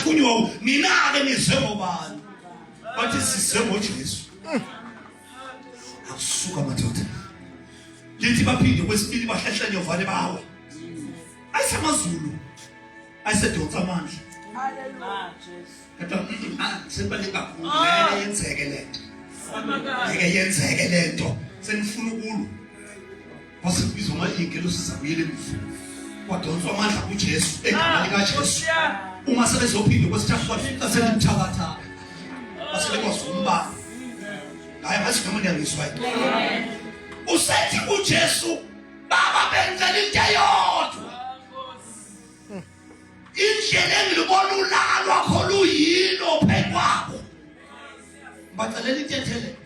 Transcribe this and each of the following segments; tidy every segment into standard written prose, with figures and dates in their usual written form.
bathunywa nina-ke nize ngobani bathi size ngoJesu. Akusuka madoda lithi baphinde kwesibili bahlahla nyovane bawa ayisamazulu ayisedonsa amandla. Hallelujah. Kata sebaleka kakhulu yenzeke lento. Ngeke yenzeke lento. Senifuna ukulu. Wasibizwa amalingelo sizabuyele emuva. Kwadonswa amandla kuJesu egama lika Jesu. Uma sebezophinde kwesithathu kwafika selimthakatha. Baselekwazumbani. Hayi masigama ngiyangizwa. Usethi kuJesu baba benzela into eyodwa. Indlela engilibona ulaka lwakho luyilo phekwabo. Bacalela intethele.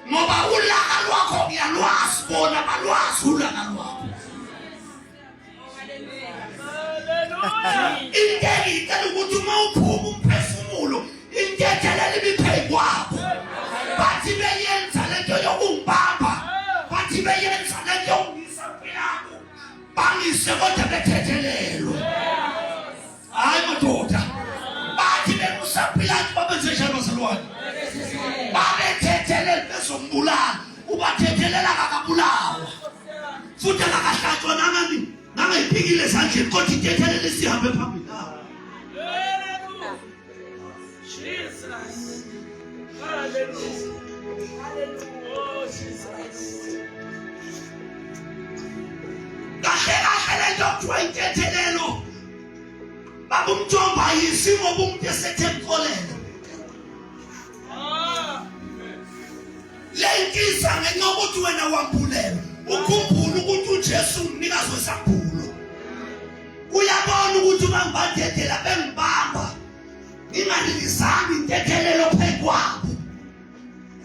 Ngoba ulaka lwakho ngiyalwazi bona balwazi ulaka lwakho. Intethele ukuthi uma uphuma umphefumulo intethele libiphekwabo. Bathi beyenza lento yokumbamba. Bathi beyenza lento yongisaphelako. Bangise kodwa bethethelelwe. Hayi madoda. Bathi bekusaphelako babenze njalo bazalwane. Babethethelele bezombulala. Ubathethelela kakabulawa. Futhi akahlatshwa nangani. Nangayiphikile ezandleni kodwa ithethelele sihambe phambili nawe. Jesus. Hallelujah. Hallelujah. Oh, Jesus. Kahle lento kuthiwa intethelelo. Babumthomba yisimo bomuntu esethemkolelo. Lenkisa ngenxa ukuthi wena wambulela. Ukhumbula ukuthi uJesu umnikazi wesambulo. Uyabona ukuthi bangibadedela bengibamba. Ingalilizami intethelelo phekwabo.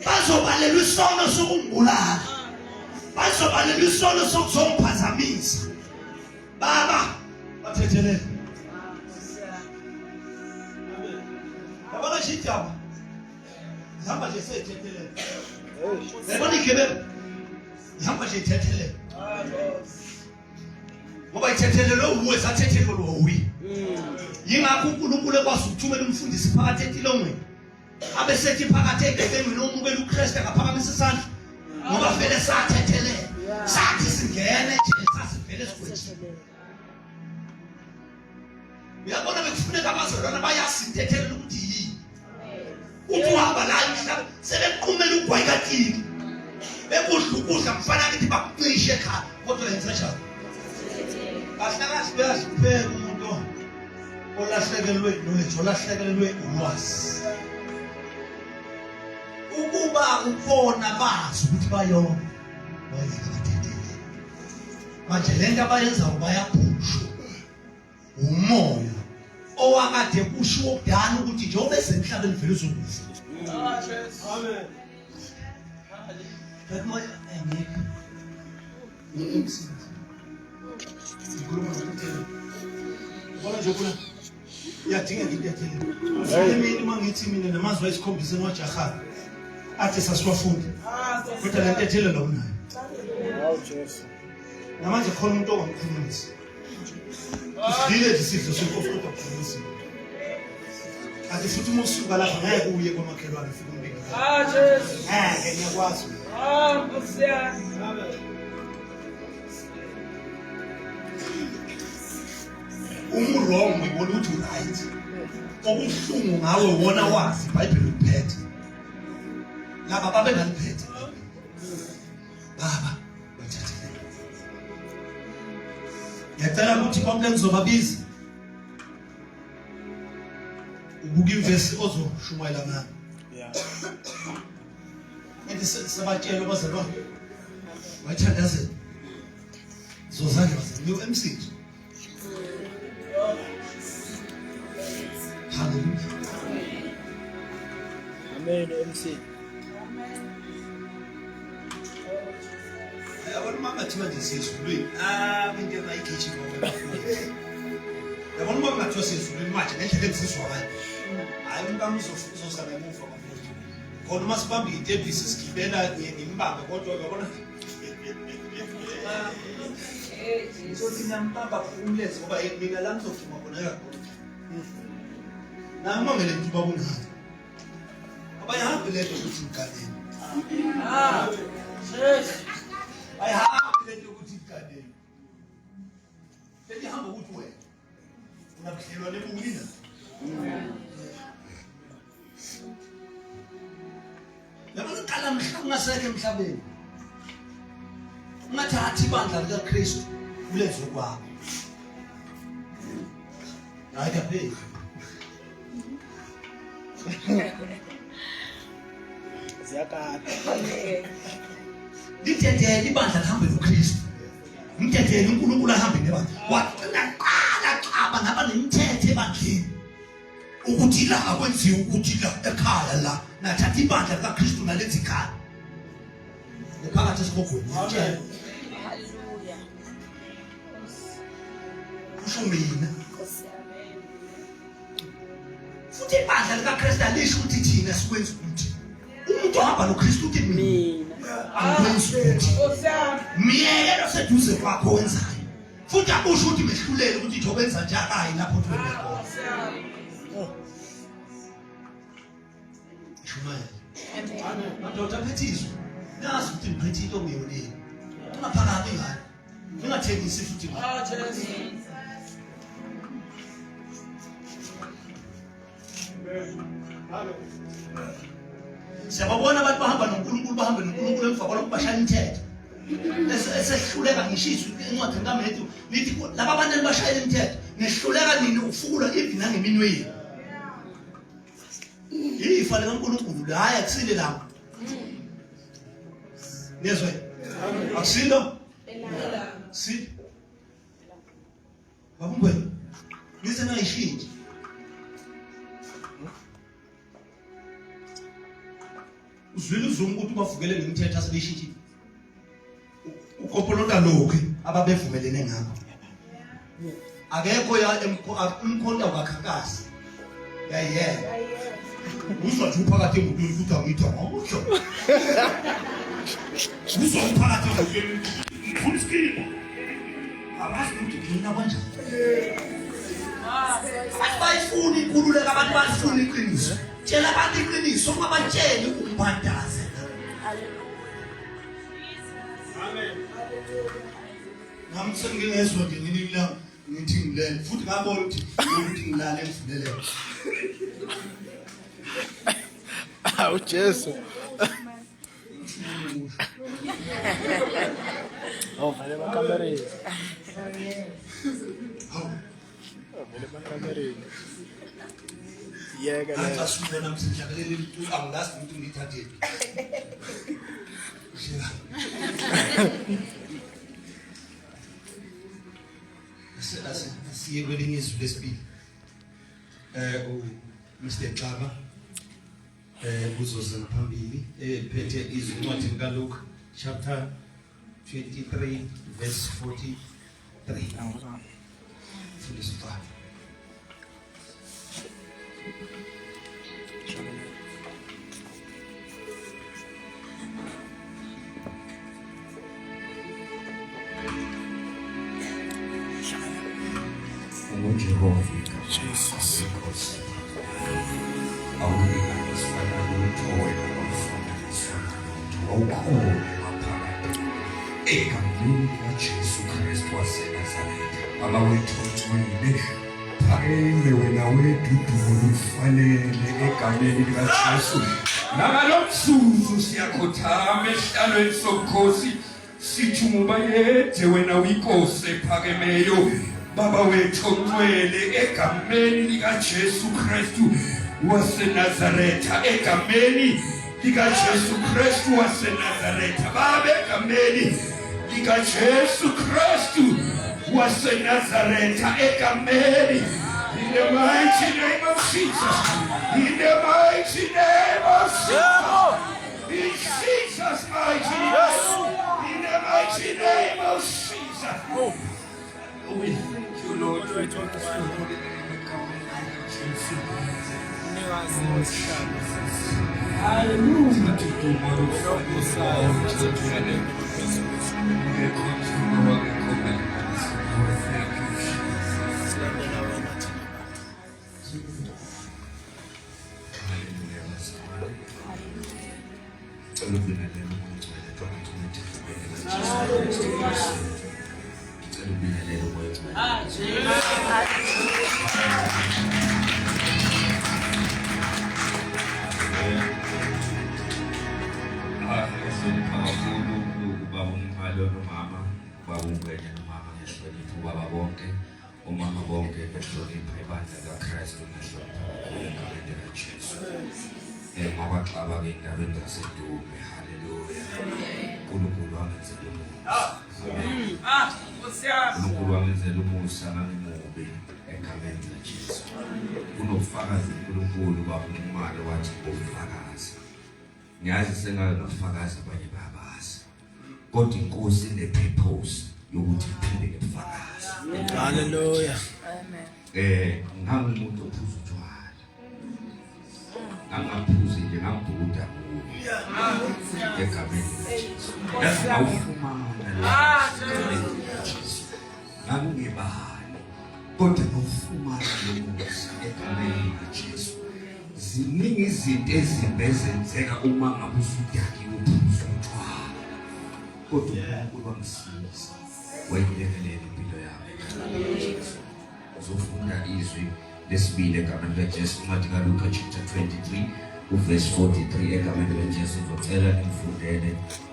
Bazobalela isono sokumbulala. Bazobalela isono sokuzomphazamisa. Baba bathethelele. Baba shitaba. Zamba nje sethethelele. Yabona igebelo. Zamba nje ithethelele. Ngoba ithethelelo uwe sathethelelo uwi. Yingakho uNkulunkulu ekwazi ukuthumela umfundisi phakathi etilongweni. Abe sethi phakathi egedeni nomukela uKristu ngaphakamisa isandla. Ngoba vele sathethelele. Sathi singene nje sasivele sigwetshile. Uyabona bekufuneka abazalwana bayasinthethelela ukuthi yini. Uthi uhamba la emhlabeni sebeqhumela ugwayikatini. Bekudla ukudla mfana kithi bakucishe ekhaya kodwa yenza njalo. Kahlakazi bayasipheka umuntu olahlekelwe knowledge, olahlekelwe ulwazi. Ukuba ukona bazi ukuthi bayona bayakathethelele. Manje lento abayenza bayaphushwa umoya owakade kusho okudala ukuthi njengoba esemhlabeni vele uzokufa. Amen. Moya engeke. Ikhuluma ngomthetho. Bona nje kuna yadinga intethele. Mina mangithi mina namazwi esikhombisa noJahazi athi sasiwafundi. Kodwa le ntethele lo unayo. Hawu Jesu. Namanje khona umuntu ongamkhulumisa. Sidile isidlo sokufuda ukukhulumisa. Ati futhi musuka lapha ngeke uye kwamakhelwane ufike umbiki. Jesu. Ngeke ngiyakwazi. Nkosi yami. Amen. Wrong ngibona ukuthi right. Okuhlungu ngawe wona wazi iBhayibheli uphethe. Laba babe ngaliphethe. Baba bathathele. Ngiyacela ukuthi konke ngizobabiza. Ubuka imvesi ozoshumayela ngami. Yeah. Endi sabatshela bazalwane. Wayithandazela. Zozandla bazalwane uMC. Hallelujah. Amen. MC. Yabona mama thiwa nje siyezulwini. Into abayigithi ngoba bafuna. Yabona mama ngathiwa siyezulwini manje ngendlela emsizwa ngayo. Hayi umkami uzosala emuva mafethu. Khona uma sibamba itebhisi sigibela ngimbamba kodwa yabona. Sothi nambamba umlenze ngoba mina la ngizofuma khona kakhulu. namangele ukuthi babungani abayihambe lento ukuthi igadeni ayihambe lento ukuthi igadeni lelihamba ukuthi wena unabudlelwane buni na yabona qala mhla ungasekho emhlabeni ungathathi ibandla likaKristu ulenze kwakho hayi kaphezulu ziyakala litethele ibandla lihambe noKristu umtethele uNkulunkulu ahambe nebandla waqala xaba ngaba nemithetho ebandleni ukuthi la akwenziwe ukuthi la ekhaya la nathatha ibandla likaKristu nalenza ikhaya lephakathi esikogweni Hallelujah. kusho mina futhi ibandla likaKristu alisho ukuthi thina sikwenza ukuthi umuntu ohamba noKristu uthi mina angikwenzi ukuthi myekelo seduze kwakho wenzayo futhi akusho ukuthi mehlulele ukuthi ithobenza njalo hayi lapho thwele khona shumaye amen madoda phethizwe nazi ukuthi ngiphethe into ngiyoleni ungaphakathi ngani ungathengisi futhi siyababona abantu bahamba noNkulunkulu emva kwalokho bashaya imithetho esehluleka ngishizwe incwadi kaMathewu lithi laba abantu bashaya imithetho nehluleka nini ukufukula ivi nangeminweni ifa likaNkulunkulu la haya kusile lapho nezwe akusilo si babungwe nise nayishintshe uzwile uzungu ukuthi bavukele ngemithetho asebeyishintshile ukopolota lokho ababevumelene ngakho akekho ya umkhonto wakakhazi yayiyena uzwa nje uphakathi emotweni ukuthi angitha ngokho uzwa uphakathi emotweni futhi abazi ukuthi mina kanjani bayifuni inkululeko abantu bayifuni iqiniso tshela abantu iqiniso ungabatsheli umbhandaze amen nami sengingezwa nje ngilila ngithi ngilele futhi ngabona ukuthi ngilale emvuleleni awu Jesu vale bakamereni vale bakamereni yeka la asasuka namhlanje ukuthi angilazi ukuthi ngithathele siye kwelinye izwi lesibili Mr. Xaba kuzoza phambili ephethe izwi incwadi kaLuke chapter 23 verse 43 Philippians 5 Jehovah, Jesus awulinganisana nothowela awukhona maphakathi egameni likaJesu Kristu waseNazaretha baba wethu ongcwele phakeme wena wethu dumo lufanele egameni likaJesu nagalomzuzu siyakhothama esihlalweni sobukhosi sithi ngubayede wena uyinkosi ephakemeyo Baba wethu ongcwele egameni likaJesu Kristu waseNazaretha egameni likaJesu Kristu waseNazaretha Baba egameni likaJesu Kristu waseNazaretha egameni in the mighty name of Jesus in the mighty name of Jesus in Jesus mighty name in the mighty name of Jesus we thank you, Lord, for your holy name. Hallelujah. Ngicela ubingelele umoya phakathi kwethu. Ngicela ubingelele umoya. Ubaba uMkhalo nomama, ubaba uNgwenya nomama ngehlonipho, ubaba bonke, omama bonke behlonipha ibandla likaKristu ngehlonipho egameni likaJesu. Ngabaxaba-ke endabeni zaseDume, haleluya. uNkulunkulu wangenzela umusa. uNkulunkulu wangenzela umusa nangimubi egameni likaJesu. Kunobufakazi uNkulunkulu baba uNcumalo wathi ubufakazi. Ngiyazi sengakunobufakazi abanye babazi. Kodwa inkosi ine-purpose yokuthi iphinde ngebufakazi. Hallelujah. Ngangumuntu ophuza utshwala. Ngangaphuzi nje ngangibhuda kuye. Egameni likaJesu. Ngawufumana la. Ngangebani. Kodwa ngawufumana lo musa egameni likaJesu. Ziningi izinto ezimbi ezenzeka uma ngabe usudakiwe uphuza utshwala. Kodwa uNkulunkulu wangisiza. Wayilekelela impilo yami. Uzofunda izwi lesibili egameni likaJesu, incwadi kaLuka chapter 23 verse 43 egameni likaJesu. Ngicela nimfundele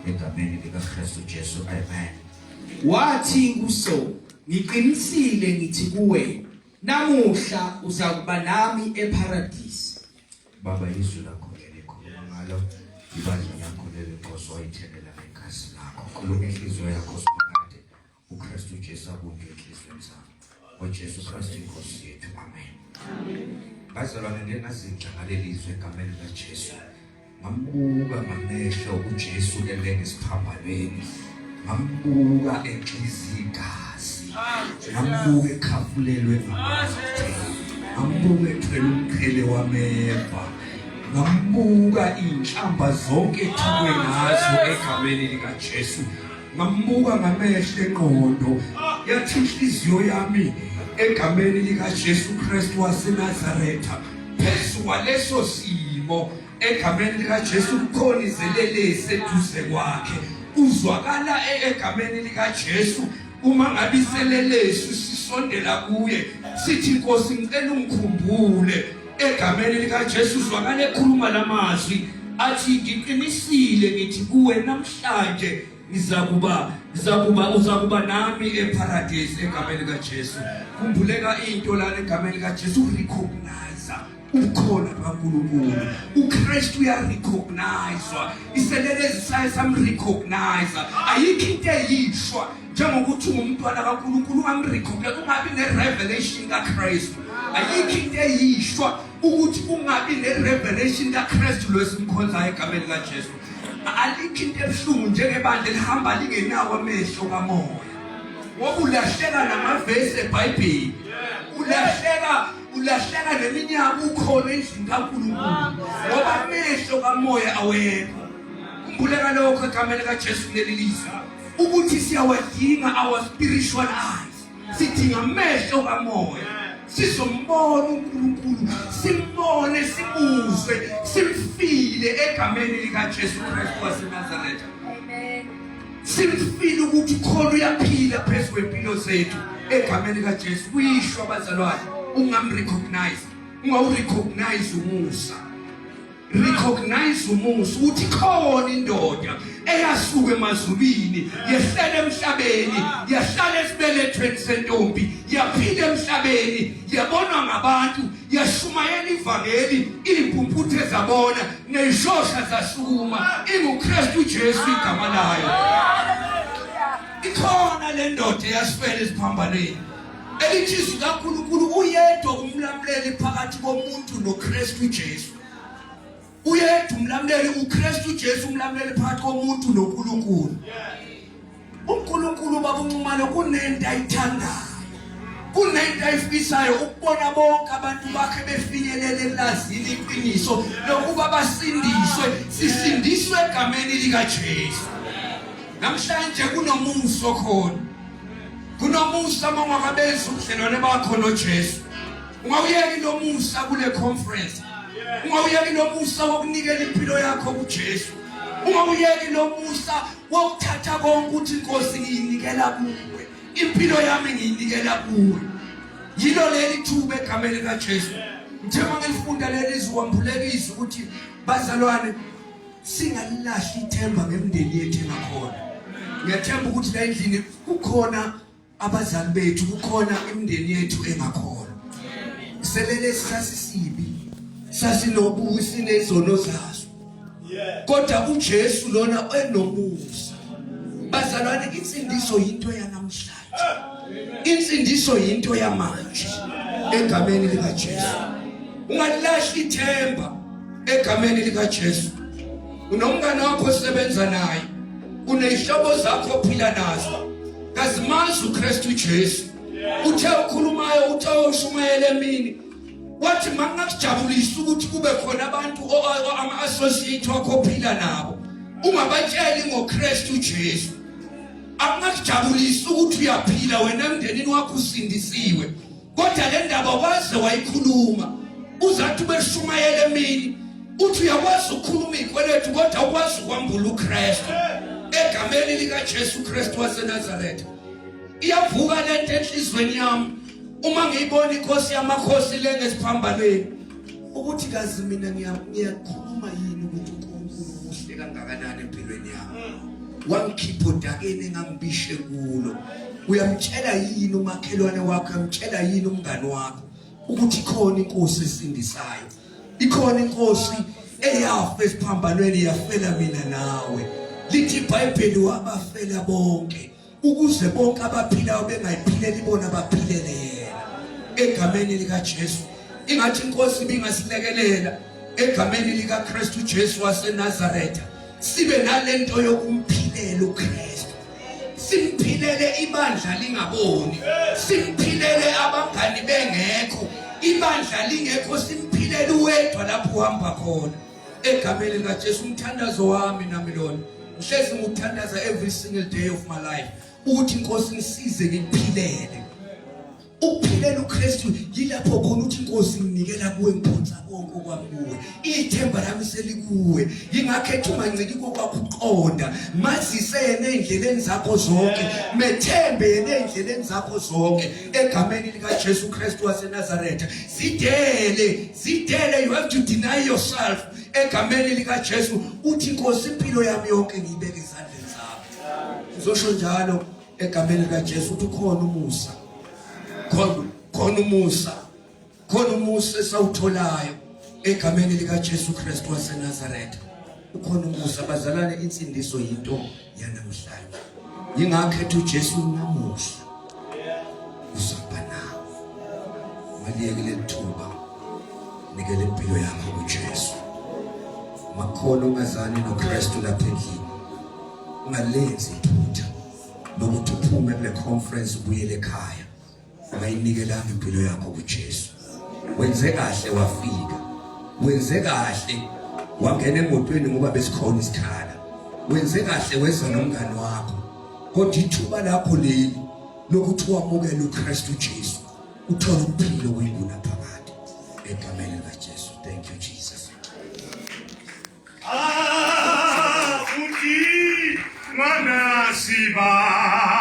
egameni likaKristu Jesu. Amen. Wathi kuso, ngiqinisile ngithi kuwe, namuhla uzakuba nami eparadise. Baba, izwi lakho elikhuluma ngalo, ibandla lakho lelinkosi wayithengela ngegazi lakho. Khuluma inhliziyo yakho siphakade uKristu Jesu abunge enhliziyweni zakho. Jesu Kristu inkosi yethu. Amen. Bazalwane, ngengazinja ngaleli zwi egameni likaJesu. Ngambuka ngamehlo uJesu elele esiphambanweni. Ngambuka enhliziyo igazi. Ngambuka ekhafulelwe ngamathe. Ngambuka ethwele umqhele wameva. Ngambuka inhlamba zonke ethukwe ngazo egameni likaJesu. Ngambuka ngamehlo engqondo. Yathi inhliziyo yami egameni likaJesu Kristu waseNazaretha, phezu kwaleso simo egameni likaJesu kukhona izelelesi eduze kwakhe. Uzwakala egameni likaJesu uma ngabe iselelesi sisondela kuye sithi Nkosi ngicela ungikhumbule. Egameni likaJesu uzwakala ekhuluma lamazwi athi ngiqinisile ngithi kuwe namhlanje uzakuba nami eparadise egameni likaJesu. Kumbuleka into lana egameni likaJesu, recognize ukhona kaNkulunkulu. uKristu uyarecognizewa, iselelezi saye samrecognize. Ayikho into eyishwa njengokuthi ungumntwana kaNkulunkulu ungamrecognize, ungabi nerevelation kaKristu. Ayikho into eyishwa ukuthi ungabi nerevelation kaKristu losimkhonzayo egameni likaJesu. Alikho into ebuhlungu njengebandla elihamba lingenawo amehlo kamoya. Ngoba ulahleka namavesi eBhayibheli. Ulahleka neminyaka ukhona endlini kaNkulunkulu. Ngoba amehlo kamoya awekho. Kumbuleka lokho egameni likaJesu kuleli lizwi. Ukuthi siyawadinga our spiritual eyes. Sidinga amehlo kamoya. Sizombona uNkulunkulu, simbone, simuzwe, simfile egameni likaJesu Kristu waseNazaretha. Amen. Simfile ukuthi khona uyaphila phezu kwempilo zethu egameni likaJesu. Kuyishwa bazalwane, ungamrecognize, ungawurecognize umusa. Recognize umusa ukuthi khona indoda eyasuka emazulwini, yehlele emhlabeni, yahlala esibelethweni sentombi, yaphila emhlabeni, yabonwa ngabantu, yashumayela ivangeli, impumphuthe zabona, nezosha zasukuma, inguKristu Jesu igama layo. Ikhona le ndoda eyasifela esiphambanweni. Elithi izwi kaNkulunkulu uyedwa umlamleli phakathi komuntu noKristu Jesu. Uyedwa umlamleli, uKristu Jesu umlamleli phakathi komuntu noNkulunkulu. uNkulunkulu baba uNcumalo kunento ayithandayo, kunento ayifisayo ukubona bonke abantu bakhe befinyelele elazini iqiniso lokuba basindiswe, sisindiswe egameni likaJesu. Namhlanje kunomusa khona, kunomusa mawakabenza ubudlelwane bakho noJesu. Ungawuyeki lo musa kule conference, ungawuyeki lo musa wokunikela impilo yakho kuJesu. ungawuyeki nomusa wokuthatha konke uthi inkosi ngiyinikela kuwe impilo yami ngiyinikela kuwe yilo leli thuba egameni likaJesu njengoba ngilifunda leli izwi wambulekisa ukuthi bazalwane singalilahli ithemba ngemndeni yethu emakhona ngiyathemba ukuthi la endlini kukhona abazali bethu kukhona imndeni yethu engakhona selele sasisibi sasinobusi sinezono zazo kodwa uJesu lona enomusa bazalwane insindiso yinto yanamhlanje insindiso yinto yamanje egameni likaJesu ungalilahli ithemba egameni likaJesu unomngane wakho osebenza naye unezihlobo zakho ophila nazo kazimazi uKristu Jesu uthe ukhulumayo uthe ushumayela emini wathi mangakujabulisa ukuthi kube khona abantu ama-associate wakho ophila nabo ungabatsheli ngoKristu Jesu akungakujabulisa ukuthi uyaphila wena emndenini wakho usindisiwe kodwa le ndaba waze wayikhuluma uzathi beshumayela emini uthi uyakwazi ukukhuluma ikweletu kodwa ukwazi ukwambula uKristu egameni likaJesu Kristu waseNazaretha iyavuka lento enhlizweni yami uma ngiyibona inkosi yamakhosi lengesiphambalweni ukuthi kazi mina ngiyakhuluma yini ukuthi uNkulunkulu uhle kangakanani empilweni yami wangikhipha odakeni engangibishe kulo uyamtshela yini umakhelwane wakho uyamtshela yini umngane wakho ukuthi ikhona inkosi esindisayo ikhona inkosi eyafa esiphambalweni yafela mina nawe lithi iBhayibheli wabafela bonke ukuze bonke abaphilayo bengayiphileli bona baphilele yena egameni likaJesu ingathi inkosi ibingasilekelela egameni likaKristu Jesu waseNazaretha sibe nalento yokumphilela uKristu simphilele ibandla lingaboni simphilele abangani bengekho ibandla lingekho simphilele uwedwa lapho uhamba khona egameni likaJesu umthandazo wami nami lona ngihlezi nguthandaza every single day of my life ukuthi inkosi ngisize ngiphilele ukuphilela uKristu yilapho khona uthi inkosi nginikela kuwe ngiphonsa konke okwami kuwe ithemba lami selikuwe ngingakhetha unganciki kokwakho uqonda mazisene endleleni zakho zonke methembe yena endleleni zakho zonke egameni likaJesu Kristu waseNazaretha zidele you have to deny yourself egameni likaJesu uthi inkosi impilo yami yonke ngiyibeke ezandleni zakho ngizosho njalo egameni likaJesu uthi khona umusa khona umusa esawutholayo egameni likaJesu Kristu waseNazaretha ukhona umusa bazalane insindiso yinto yanamhlanje ngingakhetha uJesu namuhla uzoba nawe maliyekele lithuba nikele impilo yakho kuJesu makhona ungazani noKristu lapha endlini ungalenzi iphutha lokuthi uphume kule conference ubuyele ekhaya ungayinikelanga impilo yakho kuJesu wenze kahle wafika wenze kahle wangena emotweni ngoba besikhona isikhala wenze kahle weza nomngane wakho kodwa ithuba lakho leli lokuthi wamukele uKristu Jesu uthola impilo kuyibona phakathi egameni likaJesu thank you Jesus uthi mana sibani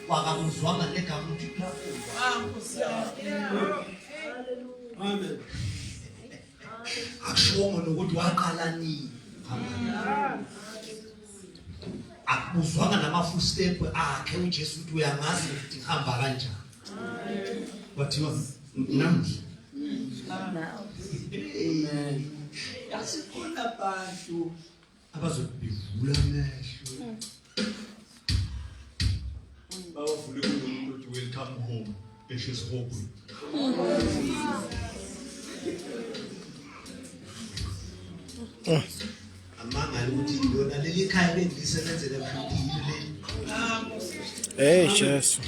wakabuzwanga legama uthi amen akushomo nokuthi waqala nini akubuzwanga nama-full step akhe uJesu ukuthi uyangazi ukuthi ngihamba kanjani wathiwa namhla Amen. Yasikhona abantu abazobivula amehlo. Bawavule kunomuntu othi welcome home. Precious hope. Amanga ukuthi lona leli khaya bengilisebenzele mhlawumbe leli. Hey, Jesu.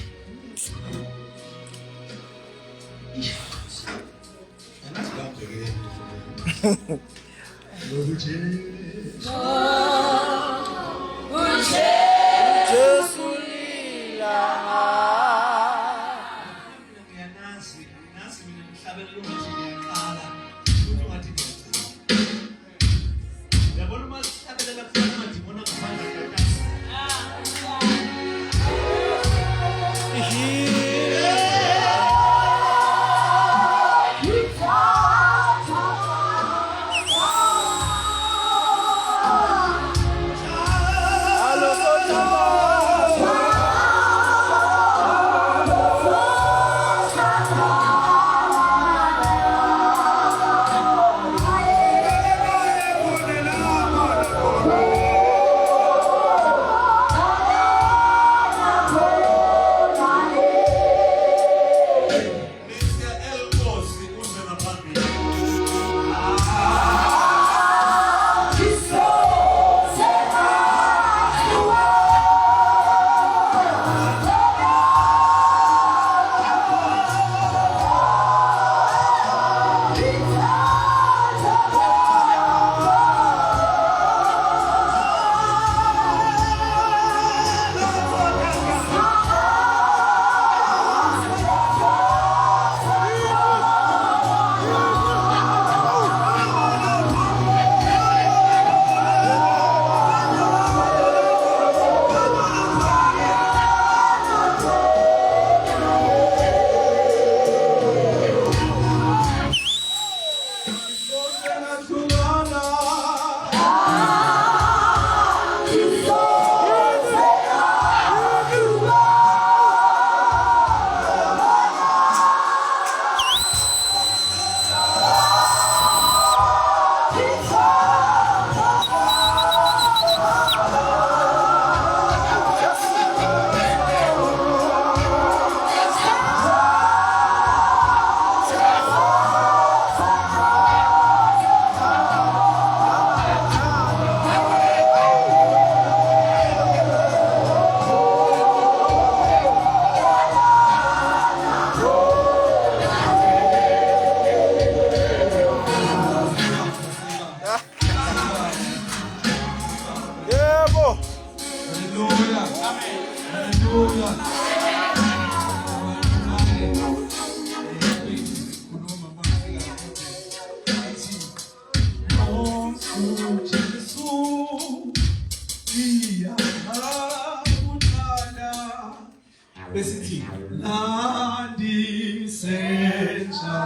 Besithi Landi Senja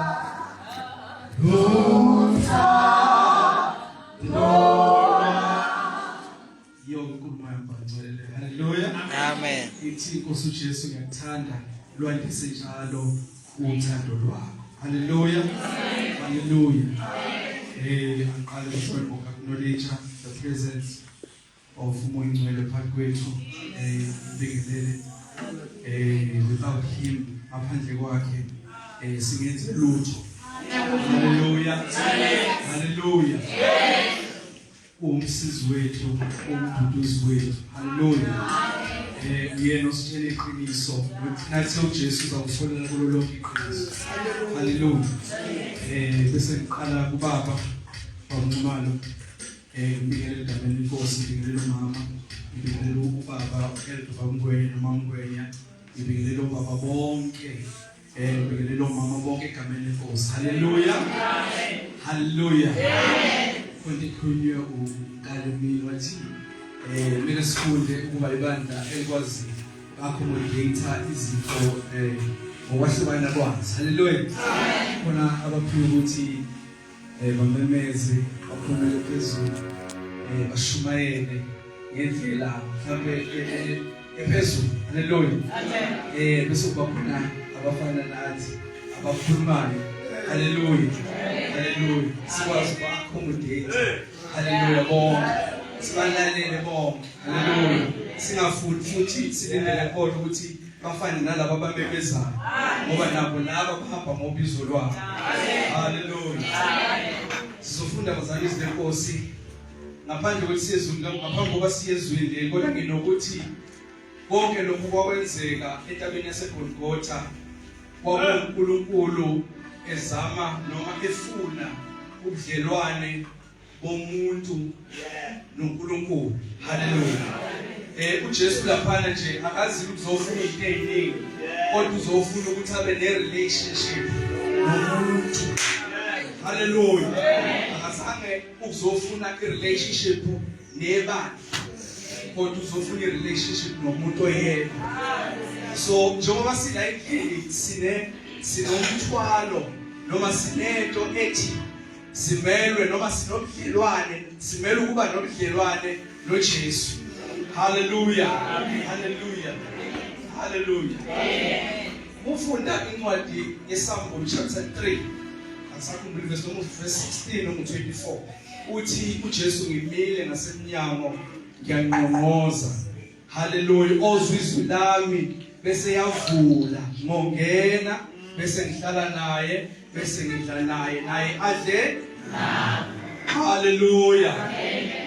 Lutha Yonke inkulumo yambangcwele. Hallelujah. Amen. Ithi Nkosi uJesu ngiyakuthanda lwandise njalo uthando lwakho. Hallelujah. Hallelujah. Aqale ushwebo acknowledge the presence of uMngcwele phakathi kwethu. Ngibingelele without him aphandle kwakhe singenze lutho. Hallelujah. Hallelujah. Umsizi wethu, umduduzi wethu. Hallelujah. Yena ositshela iqiniso, nathi uJesu uzawufolela kulo lonke iqiniso. Hallelujah. Bese ngiqala kubaba wamncumalo. Ngibingelele egameni lenkosi, ngibingelele umama, ngibingelele ubaba uEldo Bamngwenya noMamngwenya, ngibingelele obaba bonke, ngibingelele omama bonke egameni lenkosi. Hallelujah. Hallelujah. Konke kunywe uNkalemini wathi mina sifunde ukuba ibandla elikwazi accommodate izifo ngokwahlukana kwazo. Hallelujah. Khona abaphiwe ukuthi bamemeze baphumele phezulu bashumayele ngendlela mhlawumbe ephezulu. Hallelujah. Bese kuba khona abafana nathi abakhulumayo Hallelujah. Hallelujah. Sikwazi uku-accommodate. Hallelujah. Bonke. Sibalalele bonke. Hallelujah. Singafuni futhi silindele kodwa ukuthi bafane nalabo ababebezayo. Ngoba nabo laba bahamba ngobizo lwabo. Hallelujah. Sizofunda bazali izinkosi. Ngaphandle kokuthi siyezweni ngaphambi kokuba siyezweni kodwa nginokuthi konke lokhu kwakwenzeka entabeni yaseGolgotha kwakuNkulunkulu ezama noma efuna ubudlelwane bomuntu noNkulunkulu. Hallelujah. uJesu laphana nje akazi ukuzofuna izinto eziningi kodwa uzofuna ukuthi abe ne relationship nomuntu. Hallelujah. Akazange ukuzofuna i relationship nebani kodwa uzofuna i relationship nomuntu oyedwa. So njengoba sila endlini sinomthwalo noma sinento ethi simelwe noma sinobudlelwane simele ukuba nobudlelwane noJesu. Hallelujah. Hallelujah. Hallelujah. Ufunda incwadi yeSamuel chapter 3 asakhumbula verse 16 no 24 uthi uJesu ngimile ngasemnyango ngiyanqonqoza. Hallelujah. Ozwe izwi lami bese yavula ngongena bese ngihlala naye bese ngidla naye adle nami. Hallelujah.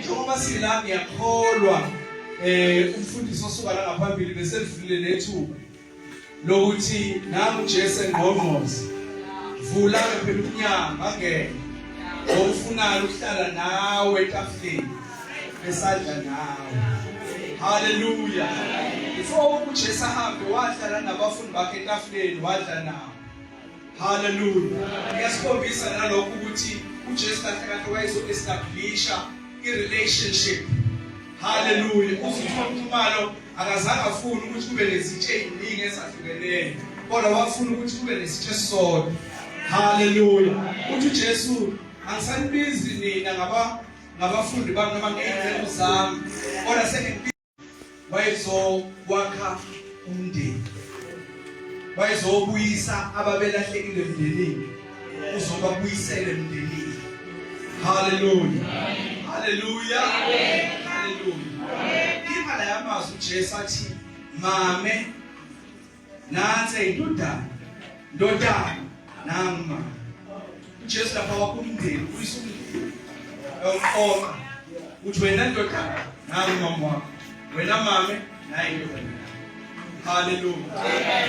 Njengoba sila ngiyakholwa umfundisi osuka la ngaphambili bese livule lethuba lokuthi nami uJesu engqongqoza vula phela umnyango angene ofunayo ukuhlala nawe etafuleni besadla nawe. Hallelujah. Before uJesu ahambe wahlala nabafundi bakhe etafuleni wadla nawo. Hallelujah. Yasikhombisa nalokho ukuthi uJesu kahle wayezo establisha i relationship. Hallelujah. Uthumalo akazange afune ukuthi kube nezitho eziningi ezahlukeneyo kodwa wafuna ukuthi kube nesitho esisodwa. Hallelujah. Uthi uJesu angisanibizi nina ngabafundi bami noma ngey'nceku zami kodwa sengibiza wayezokwakha umndeni. Wayezobuyisa ababelahlekile emndenini uzobabuyisela emndenini. Hallelujah. Hallelujah. Hallelujah. Imali yamazwi uJesu athi mame nansi indodana nama. uJesu lapha wakumndeni uyisumndeni onke uthi wena ndodana nami mama wakho wena mame naye indodana. Hallelujah.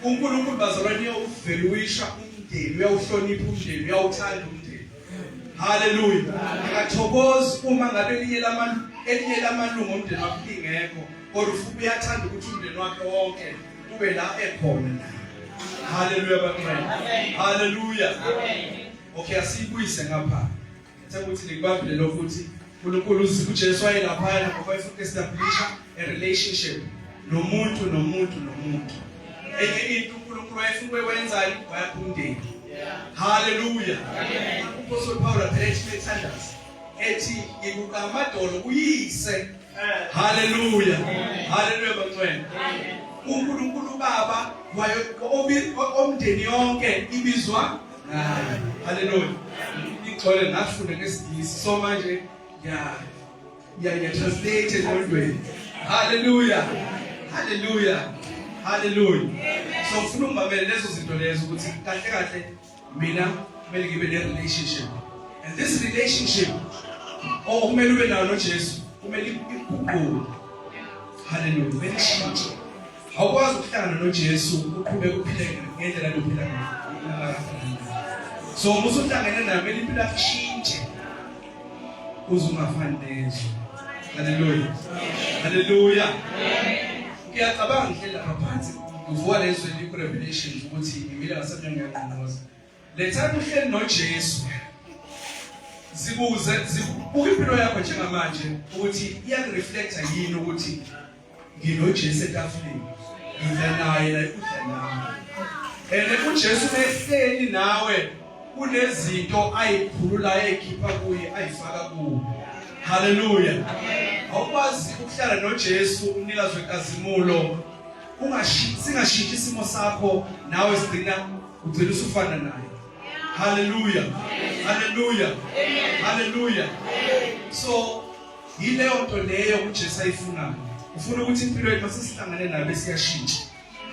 uNkulunkulu bazalwane uveluisha umndeni uyawuhlonipha umndeni uyawuthanda umndeni. Hallelujah. Akathokozi uma ngabe elinye lamalungu omndeni wakho lingekho kodwa ufuthi uyathanda ukuthi umndeni wakhe wonke ube la ekhona naye. Hallelujah bafana. Hallelujah. Okay asibuyise ngapha. Ukuthi likubambile lo futhi uNkulunkulu uJesu wayelapha ngoba efuna establisha a relationship nomuntu. Enye into uNkulunkulu wayefuna ukwenzani wayakha umndeni. Hallelujah. Apostle Paul athethe ethi ngikuka amadolo uyise. Hallelujah. Hallelujah bafana. uNkulunkulu Baba omndeni yonke ibizwa naye. Hallelujah. Ixole ngafunda ngesingisi so manje ya translate ngolweni. Hallelujah. Hallelujah. Hallelujah. So ufuna ukubamela lezo zinto lezo ukuthi kahle mina kumele ngibe ne relationship. And this relationship kumele ube nayo noJesu kumele ikuguqule. Hallelujah. Kumele shintshe. Awukwazi ukuhlangana noJesu uqhubeke uphile ngendlela lokuphila ngayo. So musuhlangene naye kumele impilo yakho ishintshe uzungafani nezo. Hallelujah. Hallelujah. Ngiyacabanga ngihlela ngaphansi uvuka lezo Revelation ukuthi ngimile ngasemnyango ngiyaqonqoza. Letha uhleli noJesu. Zibuke impilo yakho njengamanje ukuthi iyareflecta yini ukuthi nginoJesu etafuleni. Ngidla naye la udla nawe. uJesu ehleli nawe kunezinto ayikhulula ekhipha kuye ayifaka kuwe. Hallelujah. Awukwazi ukuhlala noJesu umnikazi wenkazimulo singashintsha isimo sakho nawe ugcina usufana naye. Hallelujah. Hallelujah. Hallelujah. So yileyo nto leyo uJesu ayifunayo. Ufuna ukuthi impilo yethu masisihlangane nabe siyashintsha.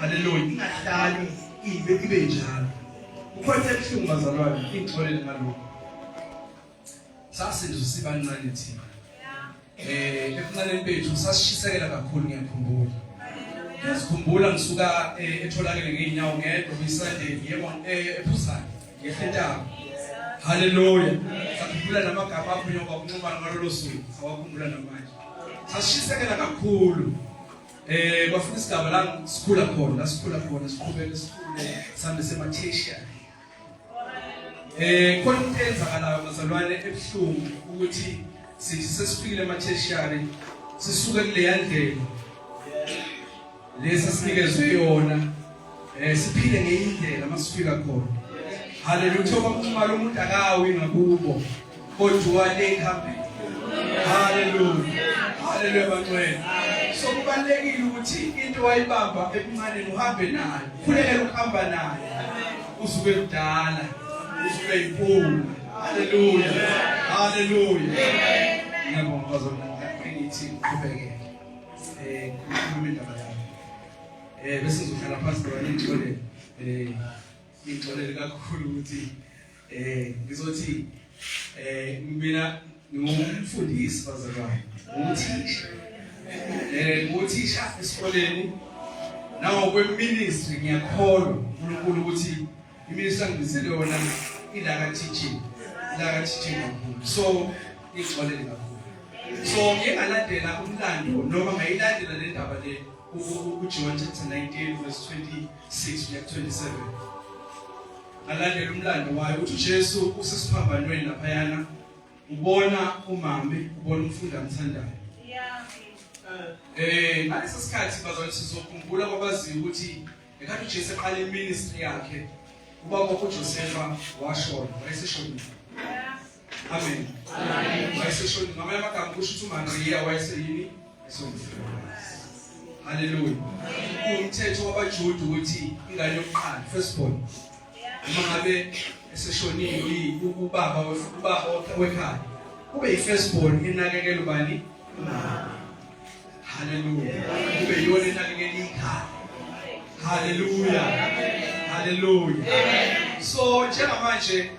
Hallelujah. Ingahlali ibe njalo. Ukhona ebuhlungu bazalwane, ingixolele ngalokho. Sasenze sibancane thina. Ebuncane bethu sasishisekela kakhulu ngiyakhumbula. Ngisikhumbula ngisuka etholakele ngeenyawo ngedwa kwiSunday yebo ephuzane ngehlentaba. Hallelujah. Sakhumbula namagama akho nyoka kunquma ngalolo suku. Awakhumbula namanje. Sasishisekela kakhulu. Kwafuna isigaba la sikhula khona siqhubeka isikole sami semathesha. Khona into eyenzakalayo bazalwane ebuhlungu ukuthi sithi sesifikile ematheshari sisuke kule yandlela lesa sinikezwe yona siphile ngeindlela masifika khona. Hallelujah. Thoba kumalo umuntu akawi ngakubo kodwa le ekhambeni. Hallelujah. Hallelujah bantwana. So kubalekile ukuthi into wayibamba ebuncane uhambe nayo. Kufanele ukuhamba nayo. Usuke kudala. Usuke iphuma. Hallelujah. Hallelujah. Ngiyabonga bazalwane ngithi qhubeke. Kukhuluma indaba yami. Bese ngizokhala phansi nabanye ngixole ngixolele kakhulu ukuthi ngizothi mina ngumfundisi bazalwane. Nguthisha esikoleni nawo kweministry ngiyakholwa uNkulunkulu ukuthi iministry angibizele yona ilaka teaching kakhulu. So ngixolele kakhulu. So ngingalandela umlando noma ngayilandela le ndaba le uJohn chapter 19 verse 26 kuya 27. Alandela umlando wayo ukuthi uJesu usesiphambanweni laphayana ubona umambe ubona umfundi amthandayo. Ngalesi sikhathi bazalwane sizokhumbula kwabaziyo ukuthi ekhathi uJesu eqala iministry yakhe ubaba uJosefa washona wayeseshonile. Amen. Wayeseshonile ngamanye amagama kusho ukuthi uMaria wayeseyini esomfana. Hallelujah. Umthetho wabaJuda ukuthi ingane yokuqala firstborn uma ngabe eseshonile ubaba wekhaya kube yifirstborn inakekela ubani? Hallelujah. Kube yona inakekela ikhaya. Hallelujah. Hallelujah. So njengamanje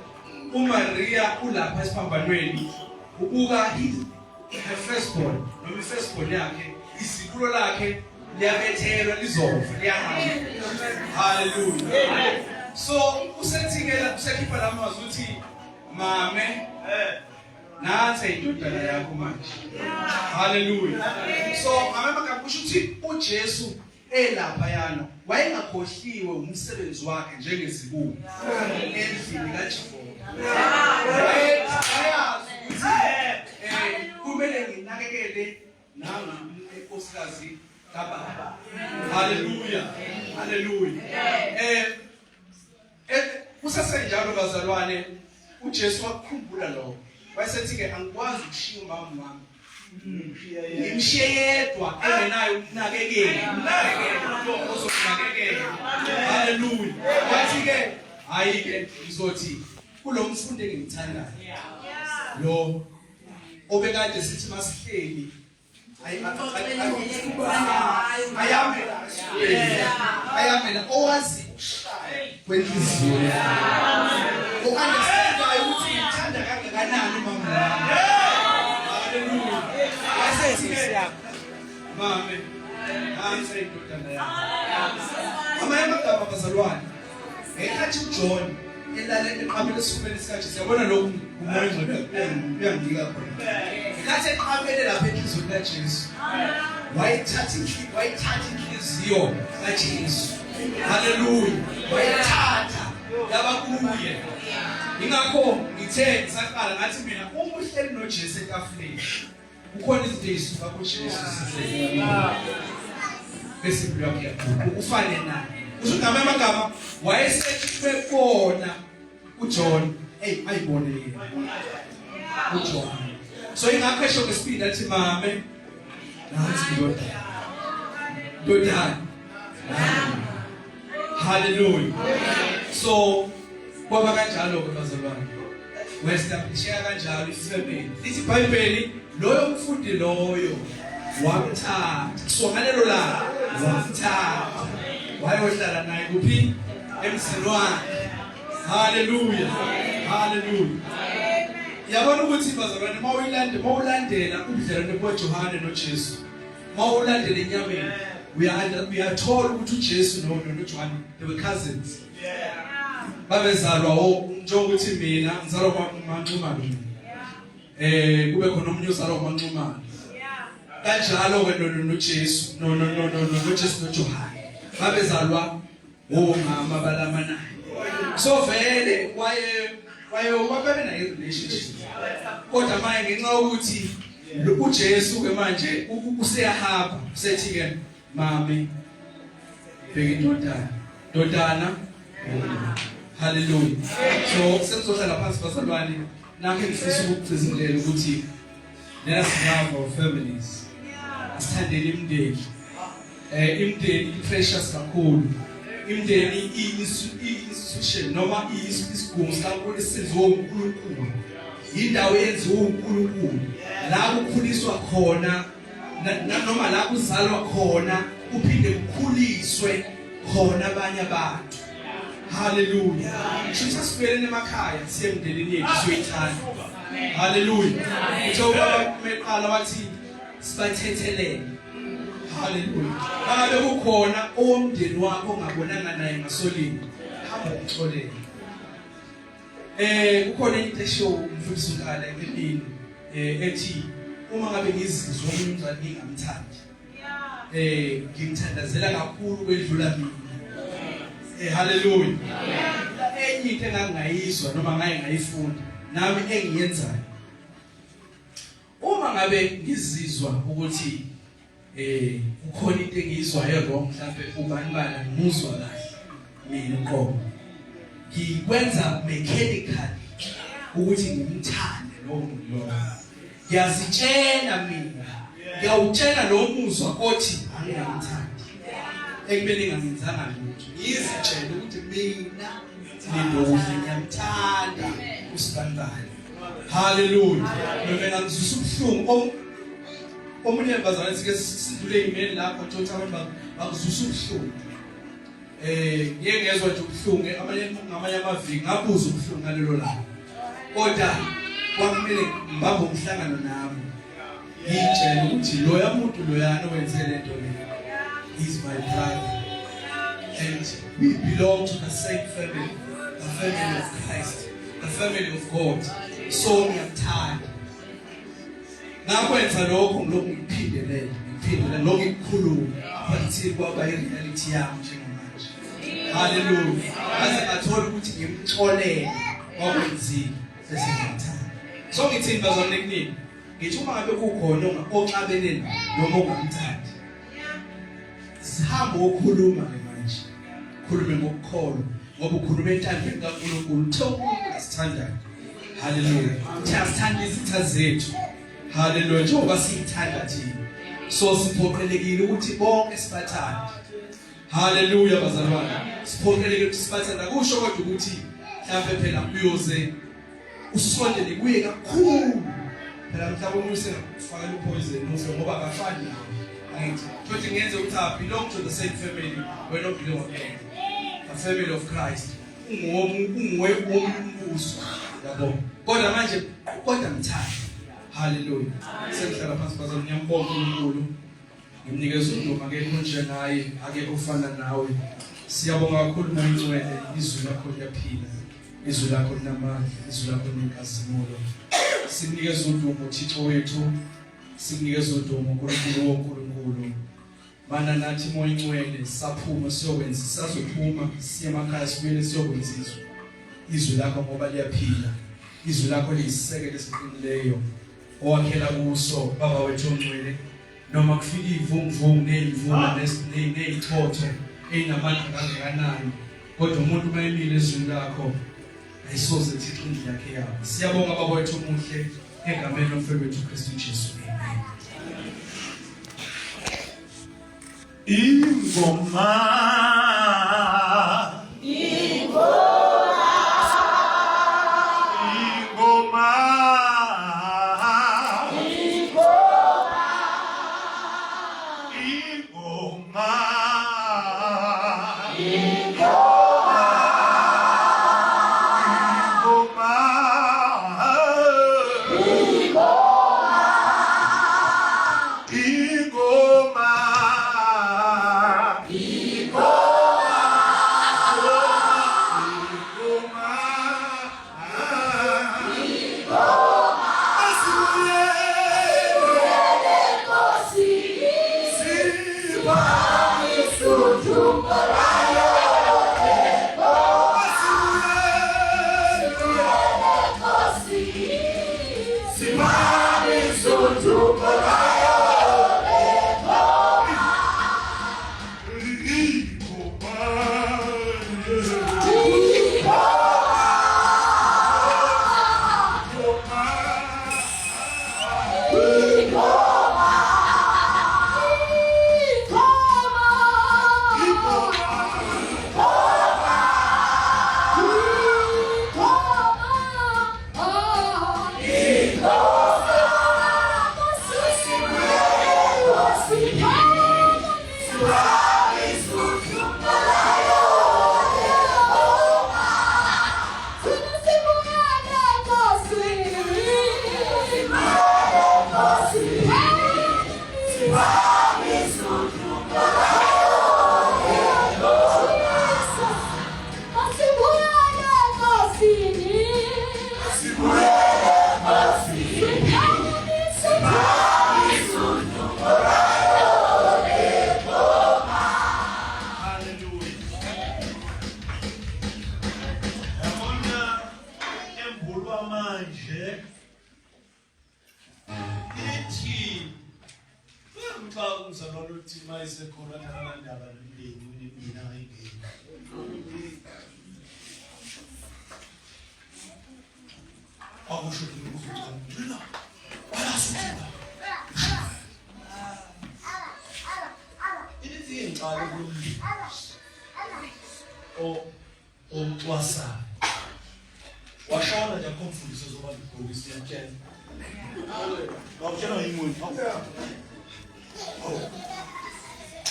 uMaria ulapha esiphambanweni ubuka her firstborn noma ifirstborn yakhe isikulo lakhe liyabethelwa lizofa liyahamba. Hallelujah. So usethikela usekhipha lamazwi ukuthi mame nathi indodana yakho manje. Hallelujah. So mama makakusho ukuthi uJesu elapha yana wayengakhohliwe umsebenzi wakhe njengezibuko endlini kaJehova. Wayazi ukuthi kumele nginakekele nanga inkosikazi kaBaba. Hallelujah. Hallelujah. Kusasenjalo bazalwane uJesu wakukhumbula lokho. Wayesethi ke angikwazi ukushiya umama wami. Ngimshiye yedwa engenayo ukunakekela. Lo ozokunakekela. Hallelujah. Wathi ke hayi ke ngizothi kulomfundi engimthandayo. Lo obekade sithi masihleli ayamela owazi kwenhliziyo understand ukuthi uthanda kangakanani mama. Hallelujah. Asethi mama anse indodana yakho. Amanye amagama bazalwane ekhathi uJohn elale eqhamela esifubeni sikaJesu siyabona lokhu umoya ngcwele uyangika khona. Ekhathi eqhamele lapha enhliziyweni kaJesu wayithatha inhliziyo kaJesu. Hallelujah. Wayithatha yaba kuye. Ingakho ngithe ngisaqala ngathi mina uma uhleli noJesu etafuleni ukhona izinto ezisuka kuJesu sizenzela. Bese impilo yakhe yakhula ufane naye. Usho ngamanye amagama wayesethi bebona uJohn ayibone yena uJohn. So ingakho esho ngesibindi athi mame nathi ndodana. Hallelujah. So Kwaba kanjalo ke bazalwane. Westablisheka kanjalo ifamily. Lithi iBhayibheli loyo mfundi loyo wamthatha kusongalelo la wamthatha wayohlala naye kuphi emzini wakhe. Hallelujah. Hallelujah. Yabona ukuthi bazalwane mawulandela ubudlelwano boJohane noJesu. Mawulandela enyameni uyathola ukuthi uJesu noJohane they were cousins. Babezalwa njengokuthi mina ngizalwa kwaManxumalo. Kube khona omunye uzalwa kwaManxumalo. Kanjalo ke noJesu noJesu noJohane. Babezalwa omama balamanayo. So vele waye na relationship. Kodwa manje ngenxa ukuthi uJesu ke manje useyahamba usethi ke mami bheka indodana. Hallelujah. So sekuzohlala phansi bazalwane nakhe ngifisa ukugcizelela ukuthi let us love our families. Asithandele imindeni. Imindeni precious kakhulu. Imindeni institution noma isigungu sakho esizenziwe uNkulunkulu. Indawo eyenziwe uNkulunkulu. La ukukhuliswa khona noma la kuzalwa khona uphinde ukukhuliswe khona abanye abantu. Hallelujah. Shuthi sibelene emakhaya sisemndenini yethu soyithanda. Hallelujah. Njengoba meqala wathi sibathethelele. Hallelujah. Ngabe kukhona owomndeni wakho ongabonanga naye ngasolini, hamba uxolele. Kukhona into esho umfundisi unkala empilweni ethi uma ngabe ngizizwa umntwana ngingamthandi. Ngimthandazela kakhulu kwedlula mina. Hallelujah. Enye into engangayizwa noma ngayifunda nami engiyenzayo. Uma ngabe ngizizwa ukuthi ukhona into engiyizwayo wrong mhlawumbe ubani bani ngizwa kahle mina uqobo. Ngikwenza mechanically ukuthi ngimthande lo muntu lo. Ngiyazitshela mina. Ngiyawutshela lo muzwa othi angamthandi. Ekubeni ngangenzanga lutho. Ngizitshela ukuthi mina nindodla ngiyamthanda usibanibani. Hallelujah. Noma ngizwisa ubuhlungu omunye bazalwane sike sidlule imini lapho nje abantu bakuzwisa ubuhlungu. Ngeke ngezwe nje ubuhlungu ngamanye amaviki ngabuza ubuhlungu ngalelo la. Kodwa kwamele ngibambe umhlangano nami. Ngitshela ukuthi loya muntu loyana wenze lento le. He's my brother. And we belong to the same family, the family of Christ, the family of God. So ngiyamthanda. Ngakwenza lokho ngiphindelela lokho ngikukhuluma phansi kwaba reality yami njengamanje. Hallelujah. Aze ngathola ukuthi ngimxolele okwenzile bese ngimthanda. So ngithini bazalwane kunini? Ngithi uma ngabe kukhona onxabene noma ongamthandi. Sihamba ukukhuluma ke manje. Khulume ngokukholwa ngoba ukhuluma entandweni kaNkulunkulu thokoza asithandayo. Hallelujah. Sithanda izitha zethu. Hallelujah. Njengoba siyithanda thina. So siphoqelekile ukuthi bonke sibathande. Hallelujah bazalwane. Siphoqelekile ukuthi sibathande. Akusho kodwa ukuthi mhlawumbe phela uyoze usondele kuye kakhulu. Phela mhlawumbe umuse ufaka upoison umuse ngoba akafani nawe. Angithi futhi ngenze ukuthi belong to the same family. We don't belong again. A family of Christ. Ungwe umbuso. Yabo. Kodwa manje kodwa mthanda. Hallelujah. Sengihlala phansi bazalwane ngiyambonga uNkulunkulu. Ngimnikeza indoma ke kunje naye ake ufana nawe. Siyabonga kakhulu Moyingcwele izwi lakho liyaphila. Izwi lakho linamandla, izwi lakho linenkazimulo. Sinikeza udumo Thixo wethu. Sinikeza udumo uNkulunkulu woNkulunkulu. Mana nathi Moyingcwele saphuma siyokwenza sazophuma siye emakhaya sibuyele siyokwenza izwi lakho ngoba liyaphila. Izwi lakho liyisisekelo esiqinileyo. Owakhela kuso baba wethu ongcwele noma kufika ivunguvungu nezimvula nezithotho enamandla kangakanani kodwa umuntu mayemile ezweni lakho ayisoze Thixo indlu yakhe yabo. Siyabonga baba wethu omuhle egameni lomfelo wethu Kristu Jesu. Ingoma Washona nje kumfundisa zoba ngibhokisi yamtshela. Awutshela yimuntu.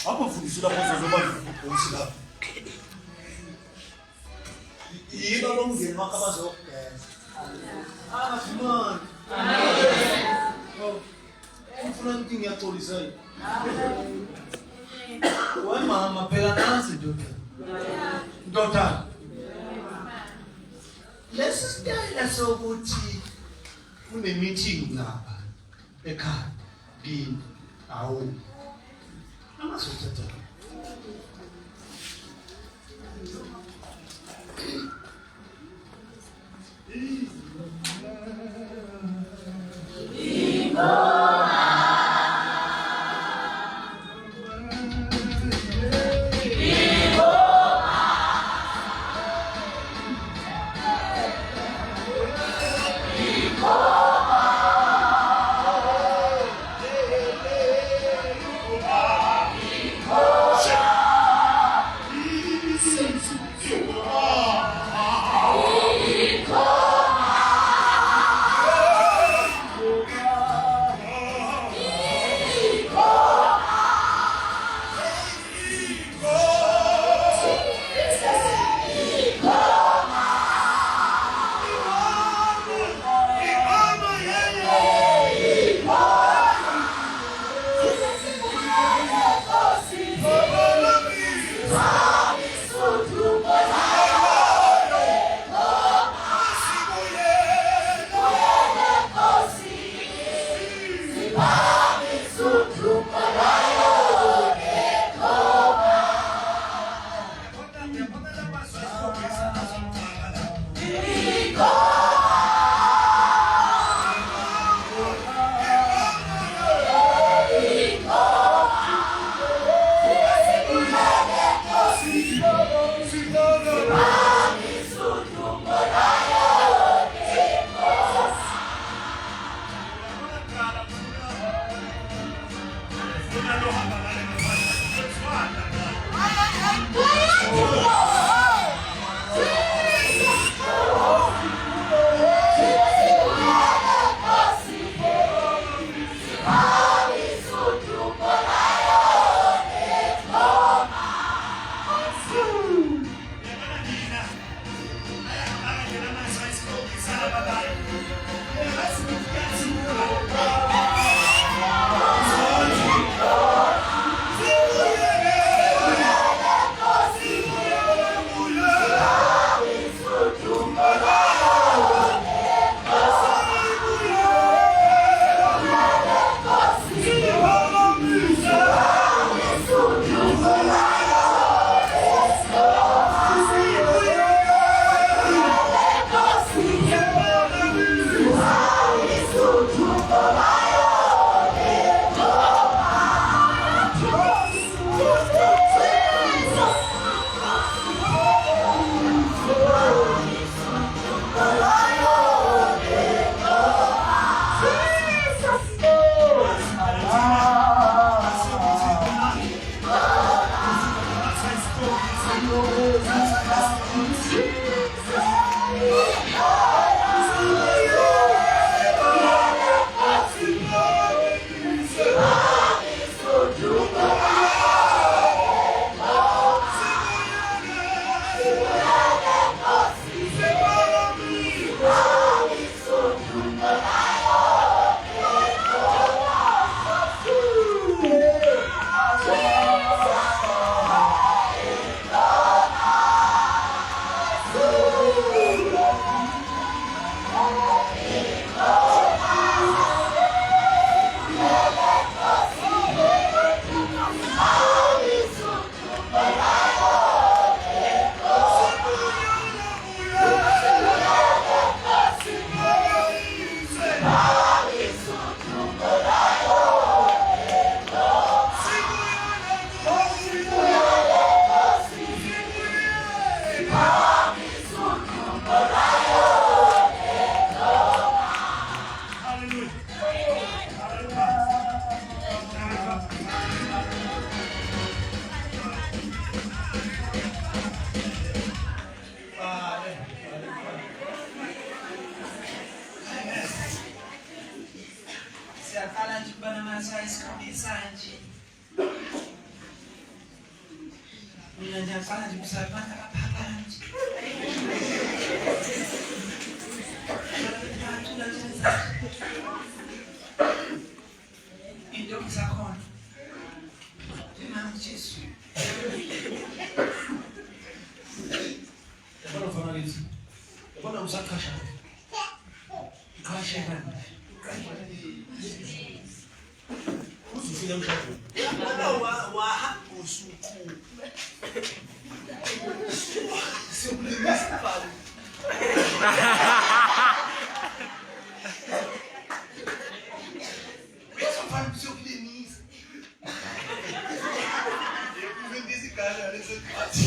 Apho mfundisi lapho zoba ngibhokisi lapho. Yiba lo mngeni wakho abazokugeza. Amen. Amen. Ufuna ukuthi ngiyaxolisa yini? Wemama phela nansi ndoda. Ndoda. Lesi sitayela sokuthi kune meeting lapha ekhaya ngini awu amasothatha Oh Siyaqala nje ukuba namathiwa isikhombisa nje. Mina ngiyaqala nje ukusabantu abaphakathi. Into ngisakhona. Nami Jesu. Yabona mfana lithi. Yabona usaqhasha. Qashe kana. Uzufika emshadweni. Baba wahamba usuku. Siyobulisa baba. Wesofana siyobulisa. Yekuvendisa igala lesikhathi.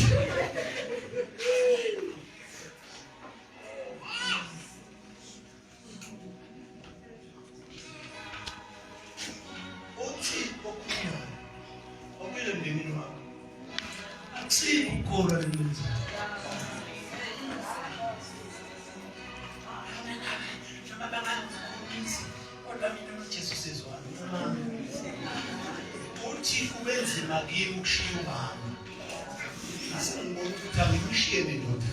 Ukora lenza. Kodwa mina uJesu sezwana. Uthi kubenzima kimi ukushiya ubaba. Asengibona ukuthi angikushiye le ndoda.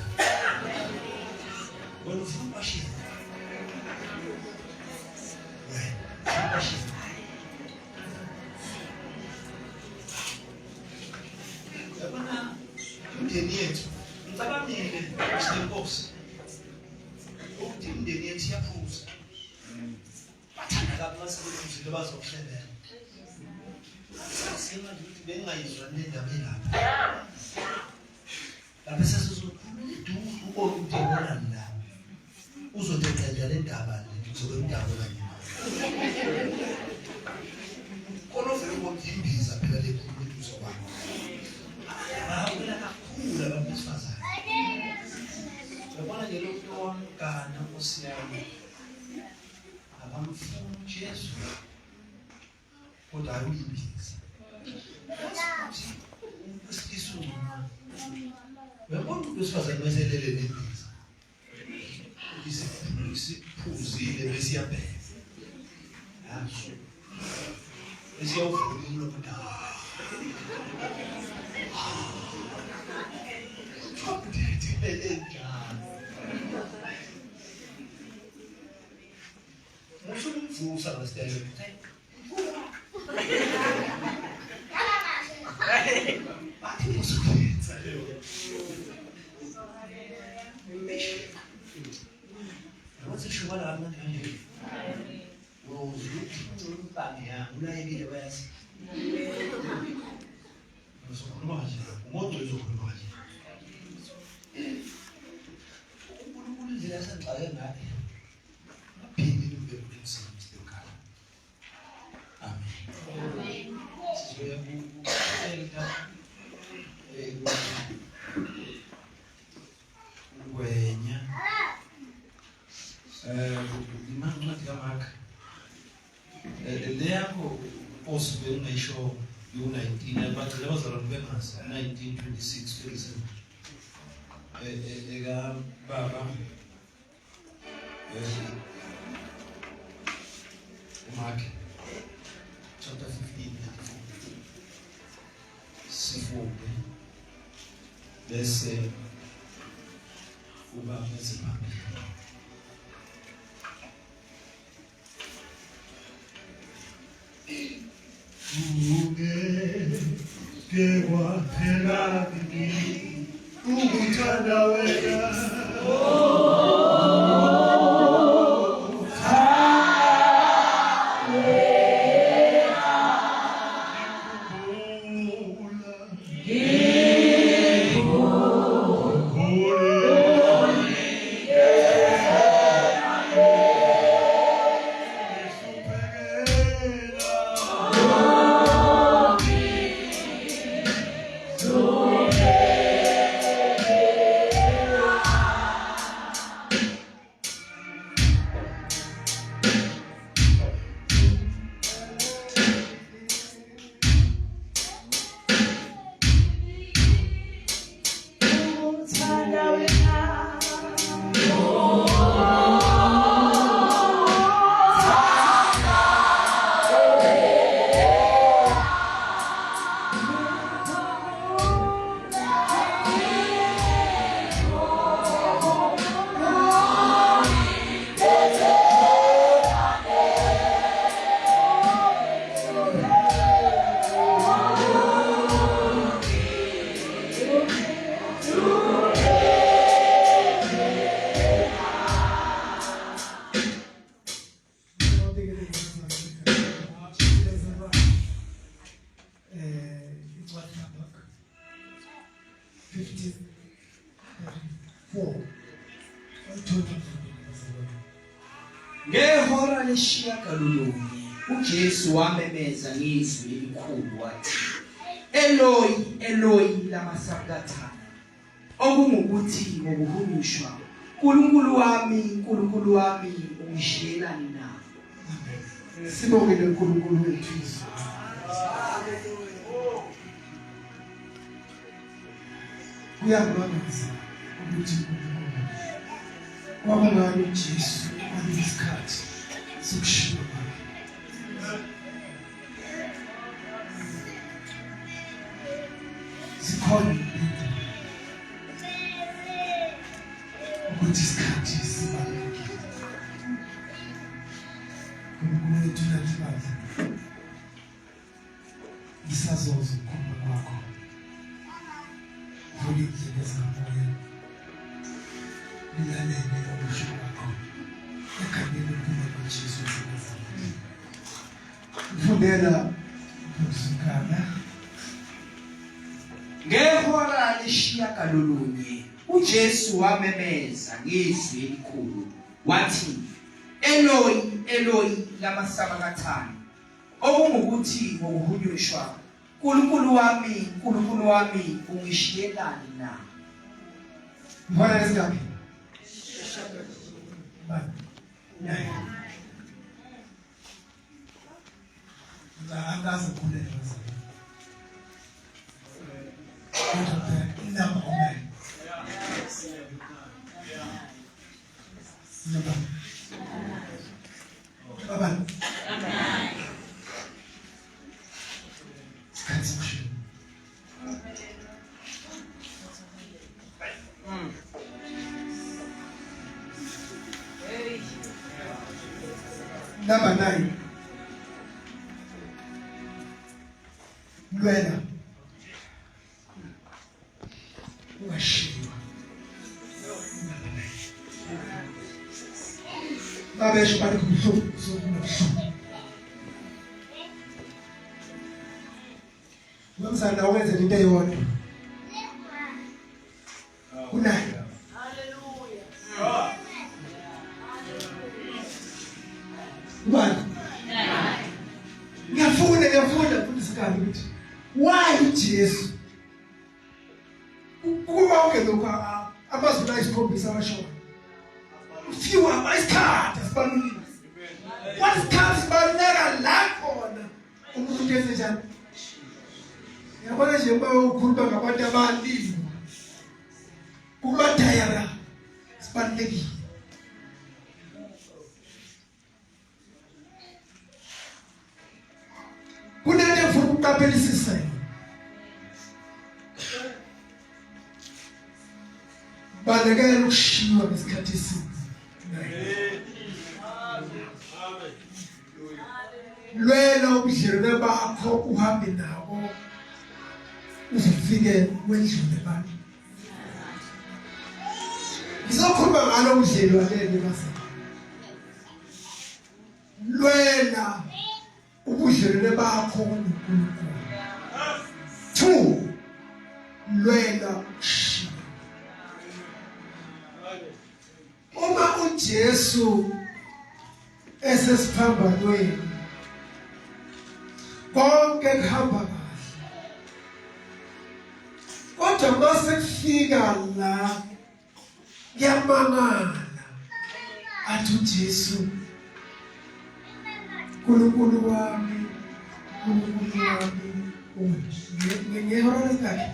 Wena ufuna ubashiya. Wena ubashiya. Yabona imindeni yethu ngicabangile isenkosi. Ukuthi imindeni yethu iyaphuza. Bathanda kabi masebenzi bazokuhlelela. Sasema ukuthi bengayizwa nendaba elapha. Lapha sesizokhuluma iduku ukuthi ubona la. Uzodelela le ndaba le uzobe indaba la. Konovela ukuthi imbiza phela le khulu uzobana. Bahawela kakhulu abantu besifazane. Yabona nje lokho wamgana osiyami. Abamfuna Jesu. Kodwa ayimbiza. Isizuma. Yabona besifazane beselele nembiza. Isiphuzile bese iyabheka. Hayi. Esiyawuvula lokudala. Musuh sama sekali. Mati musuh saya. Masih cuma lama ni. Wow, itu tanya, mulai dia bahas. Masuk rumah aja, motor masuk rumah aja. Mulu jelasan saya nggak. Pilih dulu berusaha mesti kalah. Amin. Sesuai buku kita. Guenya. Di mana kita makan? Lea ko possible na show yung 19 but there was around 1926 27 eka baba Mark chapter 15 sifunde bese uba mezibambe ke waphela kimi ukuthanda wena Ngehora lesishiyagalolunye uJesu wamemeza ngezwi elikhulu wathi Eloi Eloi lama sabachthani okungukuthi ngokuhunyushwa Nkulunkulu wami ungishiyelani na. Sibonge uNkulunkulu wethu kuyabonakala ukuthi wabangani uJesu isikhathi sokushiywa sikhona ukuthi isikhathi sibalulekile uNkulunkulu unathibala isazozo ukukhuluma kwakho vulile ezamoya nilalele okusho kwakho ekhanyeni ukuphuma kwaJesu ezinazareth mfundela ukusukana Ngehora lesishiyagalolunye uJesu wamemeza ngezwi elikhulu wathi Eloi Eloi lama sabachthani okungukuthi ngokuhunyushwa Nkulunkulu wami ungishiyelani na. Mbona lesingapi bani angazi ukulela inamba omele baba Number 9. Lwena. Washiwa. Babesho bali kubuhlungu sokubuhlungu. Wemzana wenze into eyodwa. Unayo. Ubani? Ngiyafunda kulisikali ukuthi why uJesu kuba ungezokho abazula isikhombisa abashona few abayisikhatha sibalulekile wasikhatha sibaluleka la khona umuntu enzenjani yabona nje uma ukhuluma ngabantu abalimo kuba kubalulekile. Kunento efuna ukuqaphelisisa yona. Balekela ukushiwa ngesikhathi eside. Lwela ubudlelwane bakho uhambe nabo uzifike wendlule abantu. Ngizokhuluma ngalo ubudlelwane base. Lwela ubudlelwane bakho noNkulunkulu. 2 Lwela ukushiya. Uma uJesu esesiphambanweni konke kuhamba kahle. Kodwa mase kufika la ngiyamangala athi uJesu Nkulunkulu wami ngehora ngakhe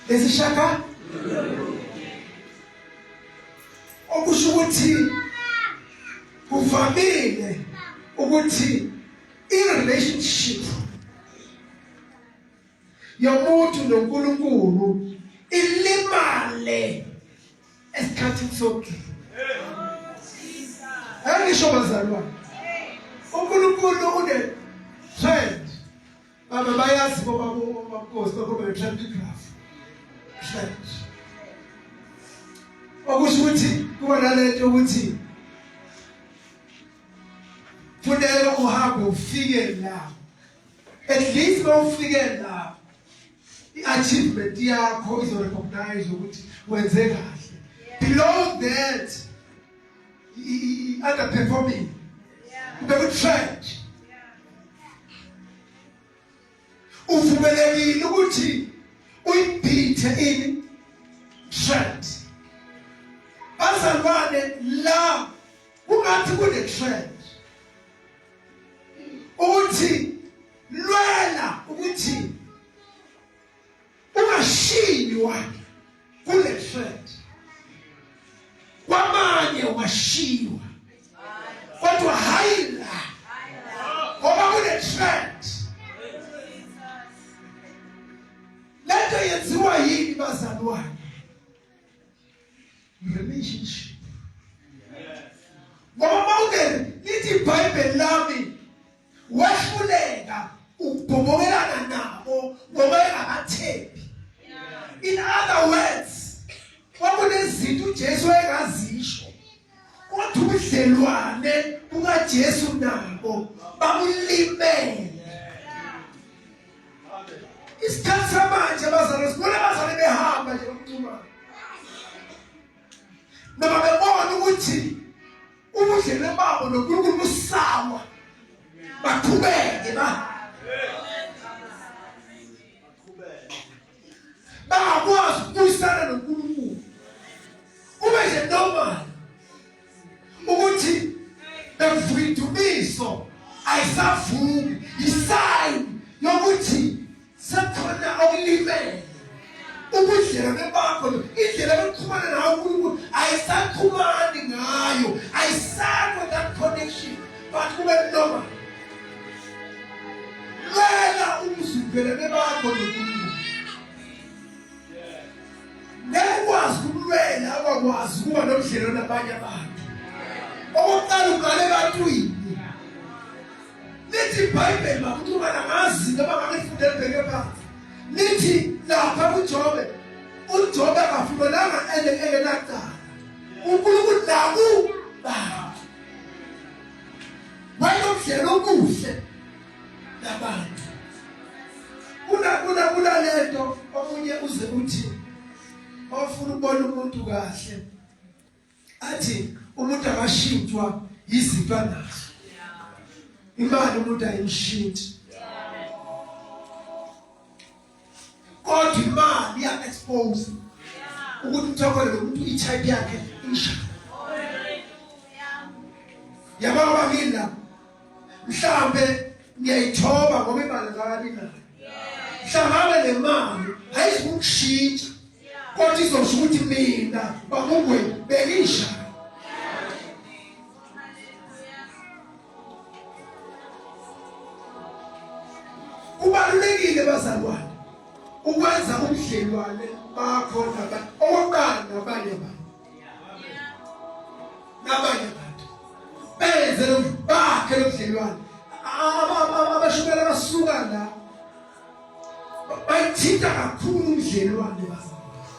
lesishaka okusho ukuthi kuvamile ukuthi i-relationship yomuntu noNkulunkulu ilimale esikhathini sonke. Angisho bazalwane, uNkulunkulu une trend. Baba bayazi ngoba uMakosi bakhuluma nge-trend graph. Trend. Okusho ukuthi kuba nalento ukuthi funeka uhambe ufike la. At least mawufike la i-achievement yakho izorecognize ukuthi wenze kahle. Below that underperforming. Ube trend. Uvumelekile ukuthi uyibhithe in trend. Bazalwane la kungathi kune trend. Uthi lwela ukuthi ungashiywa kule trend. Kwamanye ungashiywa. Kodwa hayila. Ngoba kune trend. Lento yenziwa yini bazalwane? Relationship. Ngoba mawungene lithi iBhayibheli lami wahluleka ukubhobokelana nabo ngoba engabathembi. In other words, kwakunezinto uJesu engazisho. Kodwa ubudlelwane bukaJesu nabo babulimele. Isikhathi samanje bazalwane sibona abazalwane behamba nje ngokuxhumana. Noma bebona ukuthi ubudlelwane babo noNkulunkulu busawa. Baqhubeke bangakwazi ukubuyisana noNkulunkulu. Ube nje normal ukuthi bemvudumiso ayisavuki isign yokuthi sekhona okulimele. Ubudlelwane bakho indlela yokuxhumana nawe uNkulunkulu ayisaxhumani ngayo, ayisakho that connection, but kube normal. Lwela ubudlelwane bakho noNkulunkulu. Ngekwazi ukulwela abakwazi kuba nobudlelwane nabanye abantu. Okokuqala uqale ebantwini. Lithi iBhayibheli makuxhumana ngazinto abangakufundela bheke phansi. Lithi lapha kuJobe, uJobe akafundelanga engenacala. uNkulunkulu naku bantu. Bayobudlelwane obuhle nabantu. Kuna lento omunye uze uthi ofuna ukubona umuntu kahle athi umuntu akashintshwa izinto anazo. Imali umuntu ayimshintsha. Kodwa imali ya expose ukuthi uthakole umuntu i-type yakhe isha. Yababa mina mhlambe ngiyayithoba ngoba imali ngakabi nayo. Mhlawumbe le mali ayizukushintsha kodwa izosho ukuthi mina bakungwe bengisha. Kubalulekile bazalwane ukwenza ubudlelwane bakho nabantu okokuqala nabanye abantu benze bakhe lo budlelwane. Abashukela basuka la bayithinta kakhulu ubudlelwane bazalwane.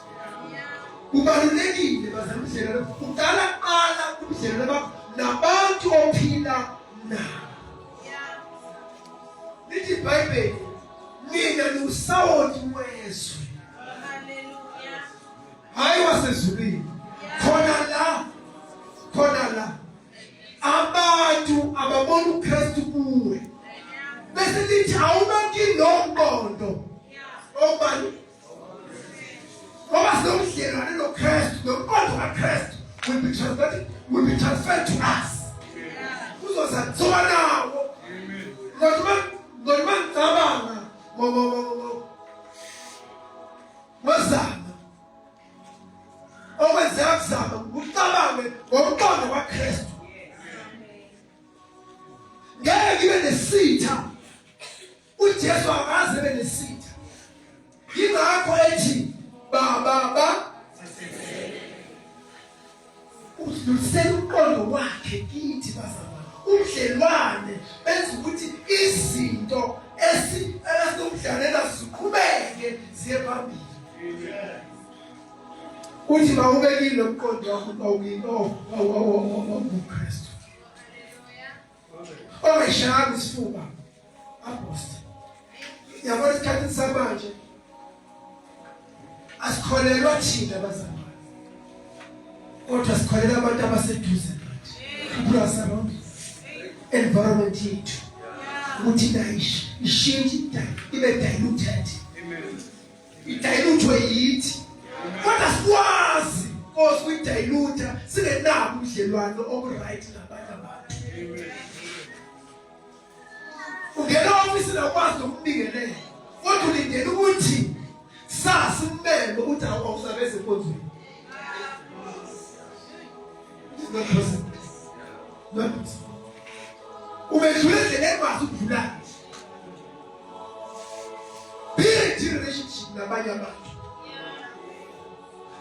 Kubalulekile bazalwane ubudlelwane uqala qala ubudlelwane bakho nabantu ophila nabo. Lithi iBhayibheli mina niusawoti wezwe. Hallelujah. Hayi wasezulwini. Khona la abantu ababona uKristu kuwe. Bese lithi awunaki nomqondo. Obani? Ngoba sinomhlelwane noKristu, nomqondo kaKristu will be transferred to us. Uzozathola nawo. Ngoba ngicabanga wazama okwenzeka kuzama ucabange ngomqondo kaKristu. Ngeke ibe nesitha. uJesu akaze ebe nesitha. Yingakho ethi baba udlulisela umqondo wakhe kithi bazalwane. Ubudlelwane benza ukuthi izinto esinomdlalela ziqhubeke ziye phambili. Uthi bawubekile umqondo wakho uKristu. Ongeshaya isifuba apostle. Yabona isikhathi samanje asikholelwa thina bazalwane. Kodwa sikholela abantu abaseduze nathi. Plus around environment yethu. Ukuthi nayisho ishintshe ibe diluted. Idilutwe yithi. Kodwa sikwazi ukuyidilute singenabo ubudlelwano oburight nabanye abantu. Ungena office la kwazi ukubingelela. Kodwa ulindele ukuthi sasimbele ukuthi awusabeze konzweni. Umedlule endleleni kwazi ukudlula. Build relationship nabanye abantu.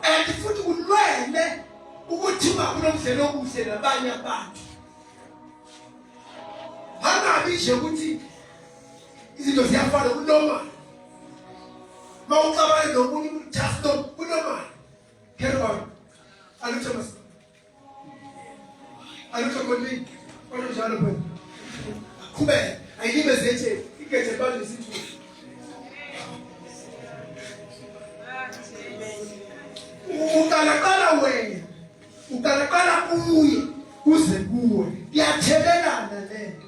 And futhi ulwele ukuthi kunomdlelo omuhle nabanye abantu. Hangabi nje ukuthi izinto ziyafana kunormal. Mawucabanga nomunye just kunormal. Kero aluthomas. Aluthokolini. Kodwa njalo phela. Kube ayibe zethe igethe abantu lesithu. Uqala wena. Uqala kuye kuze kuwe. Iyathelelana lento.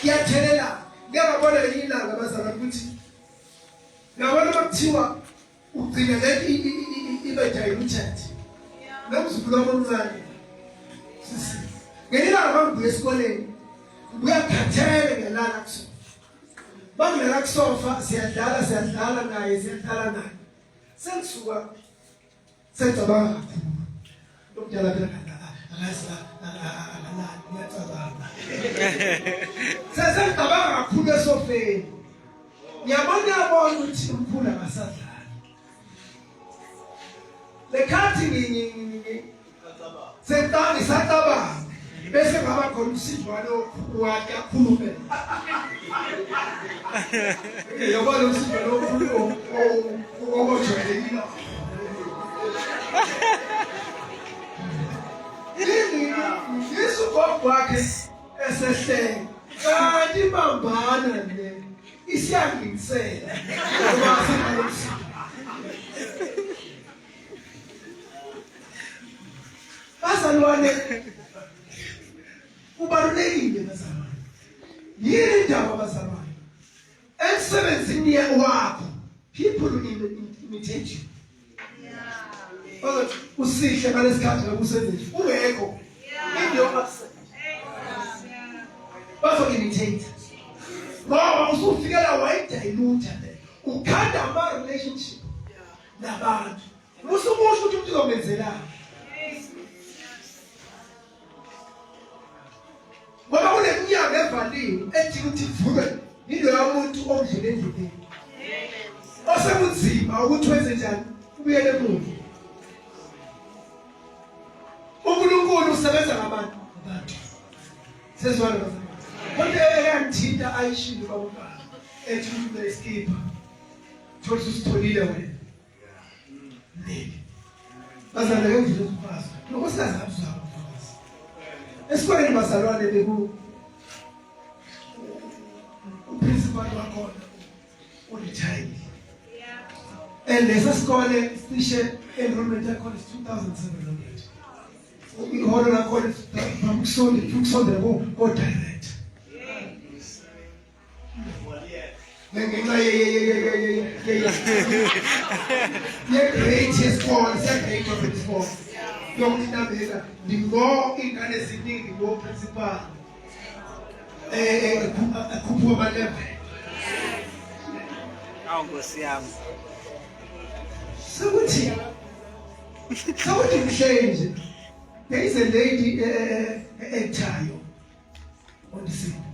Iyathelelana. Ngiyabona lenye ilanga bazalwane ukuthi ngabona bakuthiwa ugcina lethi ibe diluted. Nomzukulu omncane. Ngelilanga bangibuye esikoleni. Uyakhathele ngelala kusofa. Bangilala kusofa siyadlala naye. Sengisuka sengicabanga kakhulu. Lokudala phela sengicabanga kakhulu esofeni. Ngiyabona ukuthi umkhulu akasadlali. Lekhathi sengicabanga bese ngaba khona usidlwane wakhe akhulume. Yabona usidlwane okhulu ojwayelekile. Yesu kwakhe esehle kanti bambana le isiyangisela ngoba singalosi. Bazalwane kubalulekile bazalwane. Yini indaba bazalwane? Emsebenzini wakho people will imitate you. Usihle ngalesikhathi lokusebenza ungekho into yokase bazoimitate ngoba usufikela wayidilute le ukhanda ama relationship nabantu Usumusho ukuthi umuntu uzomenzela. Ngoba kuneminyaka evaliwe ethi ukuthi ivulwe into yomuntu omdlule endleleni. Osekunzima ukuthi wenze njani ubuyele emuva. uNkulunkulu usebenza ngabantu. Sezwana bazalwane. Kodwa eyangithinta ayishilo babafana. Ethi umuntu eskipa. Thola usitholile wena. Nini. Bazalwane ngivile ukufasa. Nokusazi abuzaba ukufasa. Esikoleni bazalwane beku uprincipal wakhona uretired. And lesa sikole sishe enrollment yakho is 2,700. Iholo lakho ukusondela ko direct. Ngenxa ye greatest call, se great of this call. Yokuthi nabeka ndingo ingane eziningi ngo principal. Akhuphuka ama-level. Awu Nkosi yami. Sokuthi mhlenje there is a lady eThayo on the scene.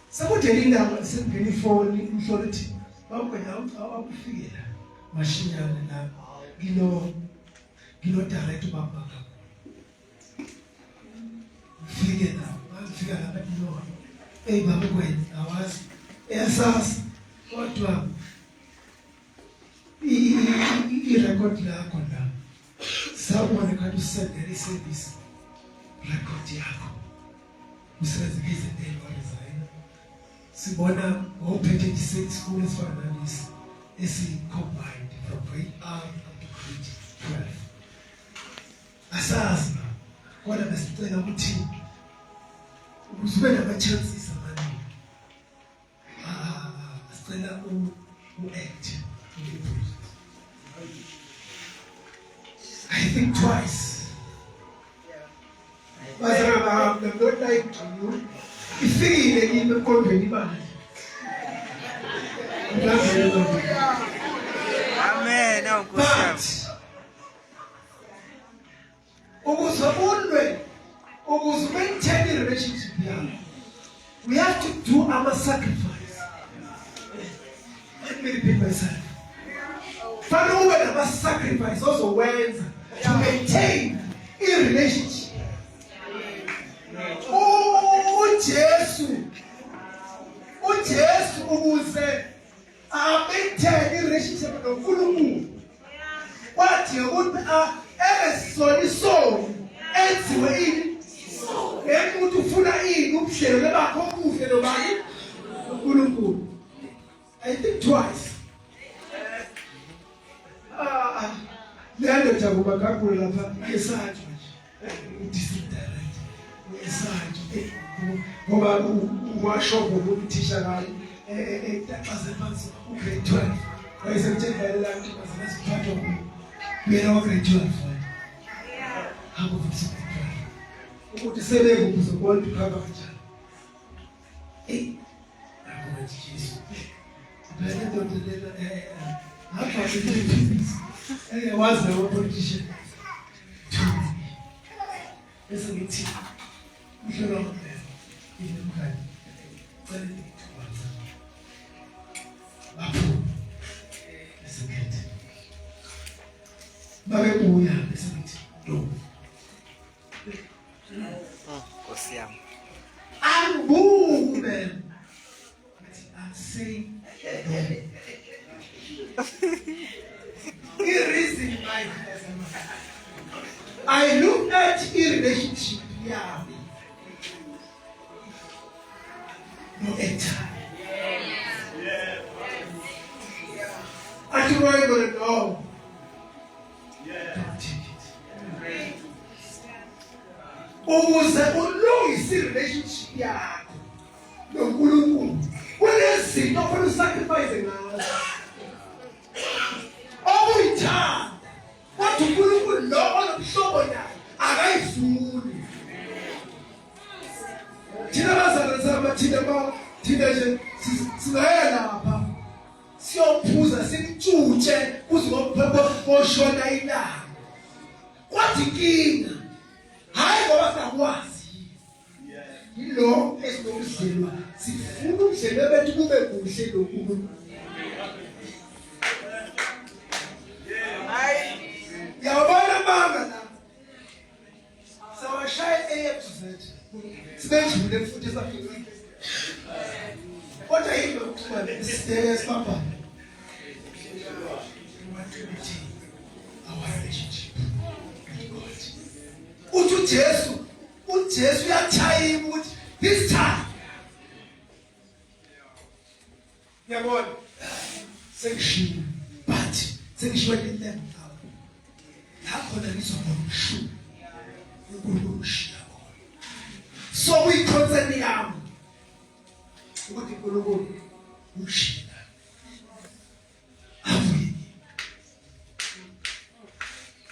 Sokuthi indaba sengena ifoni umhlolithi bawukwena awufikela mashinyane la ngino direct baba. Fike la ngifika lapha ngino baba kwena awazi esas kodwa i-record lakho la sabona kanti usendele service record yakho usebenza ngezinto walizayina sibona ngophethe i-school esifana nalesi esi-combined from grade R up to grade 12 asazi kodwa besicela ukuthi uzube nama-chances amaningi sicela u-act I think twice. But I'm not like to you. If you in the country, Amen. Awu Nkosi yami. But maintain the relationship here, we have to do our sacrifice. Let me repeat myself. Father, when our sacrifice also wins to maintain a relationship. Oh, Jesus, who said, I maintain a relationship with the Guru. What you would be so, and way. And to full I think twice. Lelo jabuba kakho lapha esathu nje disindirect esathu ngoba washo ngokuthisha kayi etaxaze phansi ugrade 12 wayesemtshela la ukuthi bazasiphatha kuyena wa grade 12 hamba futhi ukuthi sebeke kuzobona ukhamba kanjani akho Jesus bele ndodelela hapha ukuthi was the politician. Isn't it? We should not in the kind. Tell it to us. Apu. Isn't it? Babebuya, isn't it? No. Nkosi yami. I'm boom. I'm saying reason I look at a relationship here. No enter. I don't want to know. Don't take it. Oh, that long is the relationship here. No good. What is it? Not for the sacrificing us. Oh, we turn. What to put with law on the show now? I fool. Tina Bazarama, Tina, siyophuza sikutshutshe kuze koshona ilanga. Kwathi inkinga hayi ngoba sakwazi. Yilo esinomzelo sifuna umzelo bethu kube kuhle lokhu. Yabona mama la. Sawashaya eyephuzet. Sibejule futhi safika. Kodwa yilo ukuba lesiteke sibamba. Our relationship with God. uJesu uyathaya ukuthi this time. Yabona sengishiwe but sengishiwe le ndawo. La khona ngizobona uNkulunkulu ushiya khona. So we-concern yami ukuthi uNkulunkulu ushiya. Amen.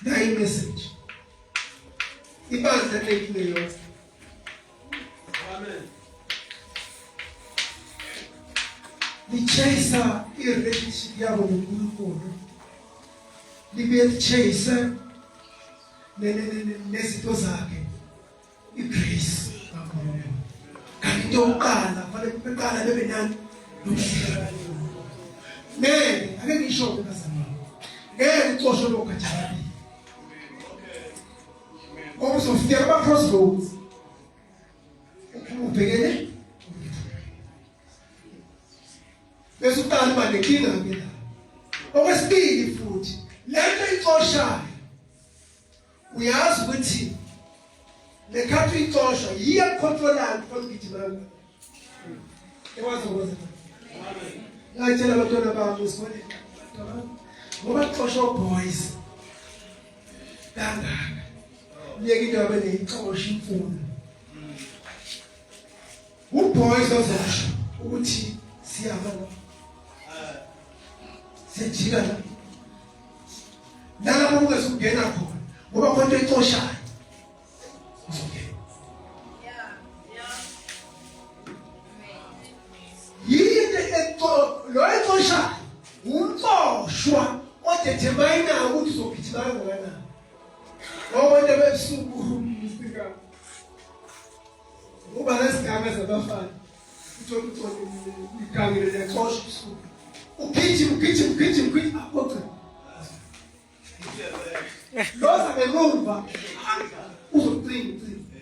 Nayi message. Ibandla lekileyo. Amen. Lichase i-relationship yabo noNkulunkulu. Libe-chase nezinto zakhe. I-grace kaNkulunkulu. Kanti into yokuqala kufanele beqala bebe nani nomhlangano. Ngeke ake ngisho ngazama. Ngeke ucoshe lokhathana. Ngoba uzofika ama-crossroads. Ubhekene bese uqala uba nenkinga ke la. Okwesibili futhi lento icoshayo uyazi ukuthi le khathi icosha yiya controllant ngokugijimana. Ewazi ukwenza. Ngayitshela abantwana bami usibone ngoba icosha boys. Kangaka Liyeke into yabe neyixosha imfundo. Uboys ozasho ukuthi siyaba sejika la. Nalabo ungezungena khona ngoba konke ixoshayo. Uzongena. Yini lo ixoshayo umxoshwa odetermine ukuthi uzogijima kangakanani. Ngoba into bebusuku msika. Uba lesigaba zabafana. Uthola igangile lexosha usuku. Ugijima aphoqa. Loza ngemumva uzoqina.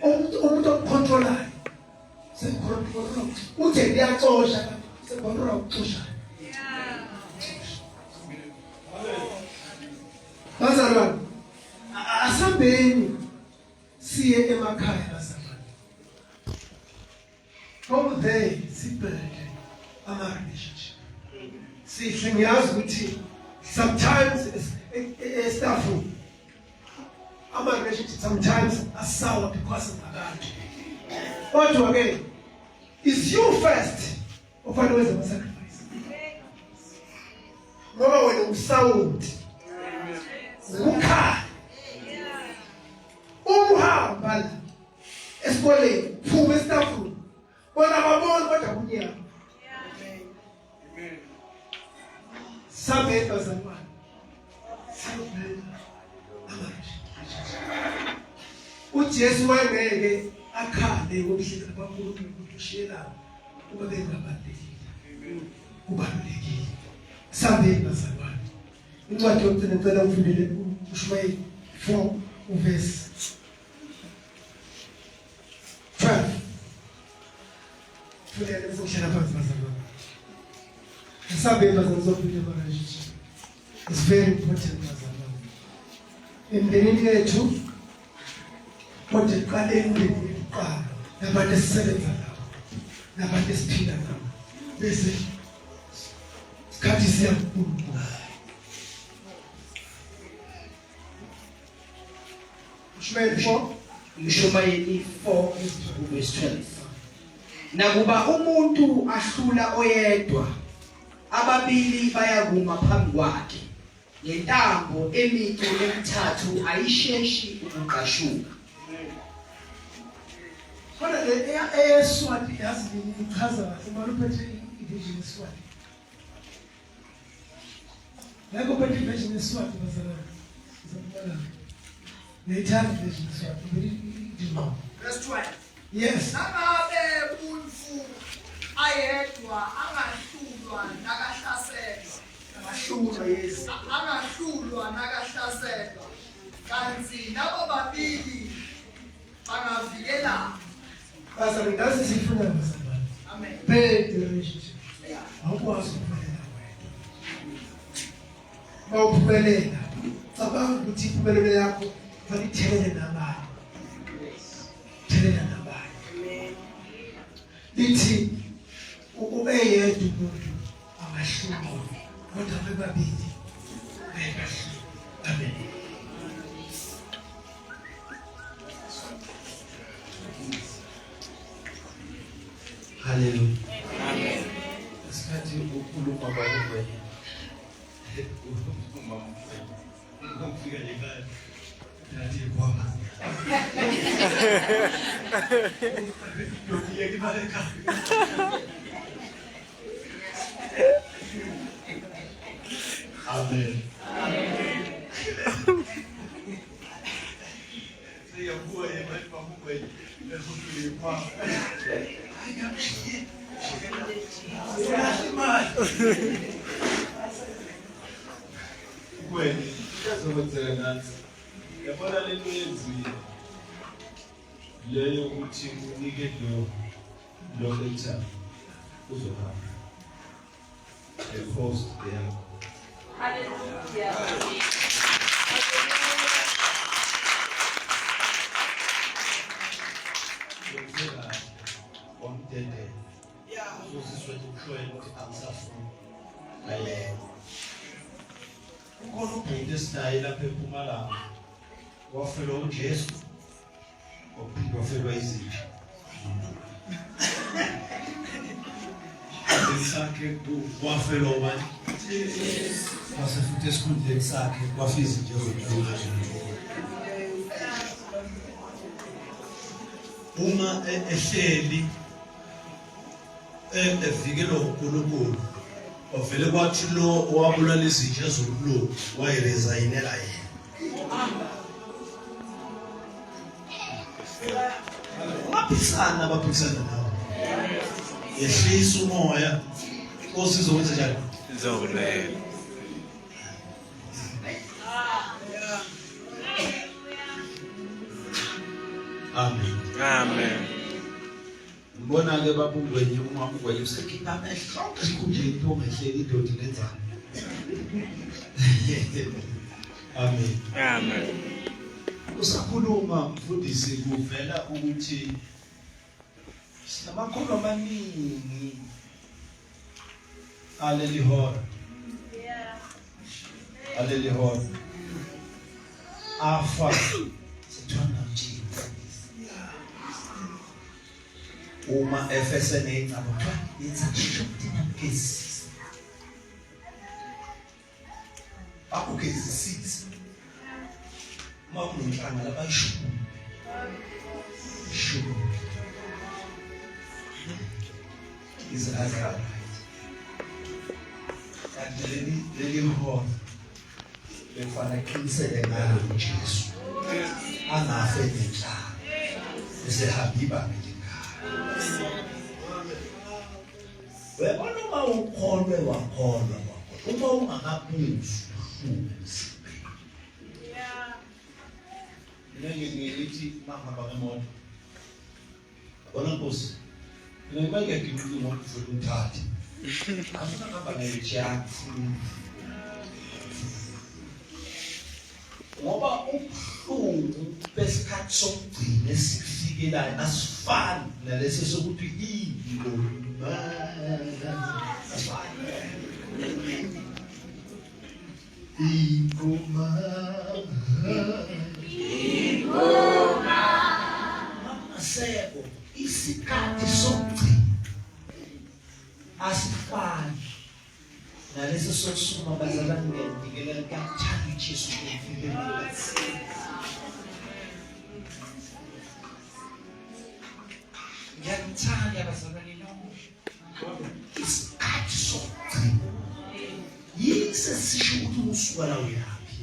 Umuntu ocontrolayo. Secontrol. Uthe liyaxosha, secontrol ukuxosha. Bazalwane asambeni siye emakhaya bazalwane. Over there sibuild ama relationship. Sihle ngiyazi ukuthi sometimes staff ama relationship sometimes asawa because of abantu. Kodwa ke is you first ofanele wenze ama sacrifice. Ngoba wena usawuthi ukha uhamba la esikoleni phuma esitafuni bona babona kodwa kunyama. Amen. Sabe bazalwane. uJesu wangeke akhale ngobuhlelo baNkulunkulu ukushiyela uma bengabalekile. Kubalulekile. Sabe bazalwane. Incwadi yokugcina ngicela ufundele uShumayeli 4 uverse 12. Fundele ukuhlala phansi bazalwane. Sabe bazalwane zokuphila marriage. It's very important bazalwane. Emndenini yethu kodwa iqale umndeni uqala nabantu esisebenza nabo nabantu esiphila nabo bese sikhathi siyakhulu. Mshumayeli 4 verse 12. Nakuba umuntu ahlula oyedwa ababili bayakuma phambi kwakhe ngentambo emicu emithathu ayisheshi ukuqashuka. Kodwa le eSwati yazi ichaza kahle maluphethe ivision eSwati. Ngakho phethe version eSwati bazalwane. Sizambala. Neyithanda version eSwati. Verse 12. Yes. Nangabe umuntu ayedwa angahlulwa nakahlaselwa. Ahlulwa yes. Angahlulwa nakahlaselwa. Kanti labo babili bangavikela. Bazalwane ngase sifuna bazalwane. Amen. Bed relationship. Awukwazi ukuphumelela wedwa. Mawuphumelela. Cabanga ukuthi impumelelo yakho fanele ithelele nabanye. Thelele nabanye. Lithi eyedwa umuntu angahlulwa kodwa bebabili bayakahlulwa. Amen. Hallelujah. Amen. Sikhathi ukhuluma bakubwe. Ngifika ekhaya. Nathi kwama. Ngiye ngibale ekhaya. Amen. Siyabuya yemali bakubwe. Lesifike kwa. Kweli kuyazokwenzeka nansi yabona lento yenziwe leyo ukuthi unike lo letter uzohamba post yakho. Hallelujah. Kwenzeka wamdede uzizwe ukushoyela ukuthi angisafuni ayeko. Ukhona ubhuti esinaye lapha eMpumalanga wafelwa uJesu waphinde wafelwa izitha. Sakhe wafelwa ubani? Wase futhi esikhundleni sakhe wafika izinto eziningi. Uma ehleli evikela uNkulunkulu ovele kwathi lo owabulala izitha ezolulu wayiresignela yena. Abaphisana nawe. Yehlisa umoya osizokwenza njani? Zokulela. Amen. Amen. Mbona ke babungwenye uma ungwenye usekhipha amehlo esikhundleni into ngehleli indoda lenzana. Amen. Amen. Usakhuluma mfundisi kuvela ukuthi sinamakhono amaningi aleli hora. Aleli hora. Afa sithanda nje. Uma efesene incabodwa yenza shuktina ngezi. Akugezi sisi. Makunhlanga labayishu. Shuku. Is Azra. And leli hora. Befana kinsele ngalo uJesu. Angafe ngenhlanga. Bese habiba webona uma ukholwe wakholwa uma ungakabuzi ngithi mahamba ngemoto bona Nkosi ngibeke ngikuthi imoto futhi uthathe asihamba ngejack ngoba ubuhlungu besikhathi sokugcina esifikelayo asifani nalesi sokuthi ingoma asifani ingoma maseko isikhathi sokugcina asifani nalesi sokusukuma bazalwane ngidikela kathanda iJesu ngifikelela ngiyamthanda bazalwane lo isikhathi sokugcina isesisho ukuthi usuka la uyaphi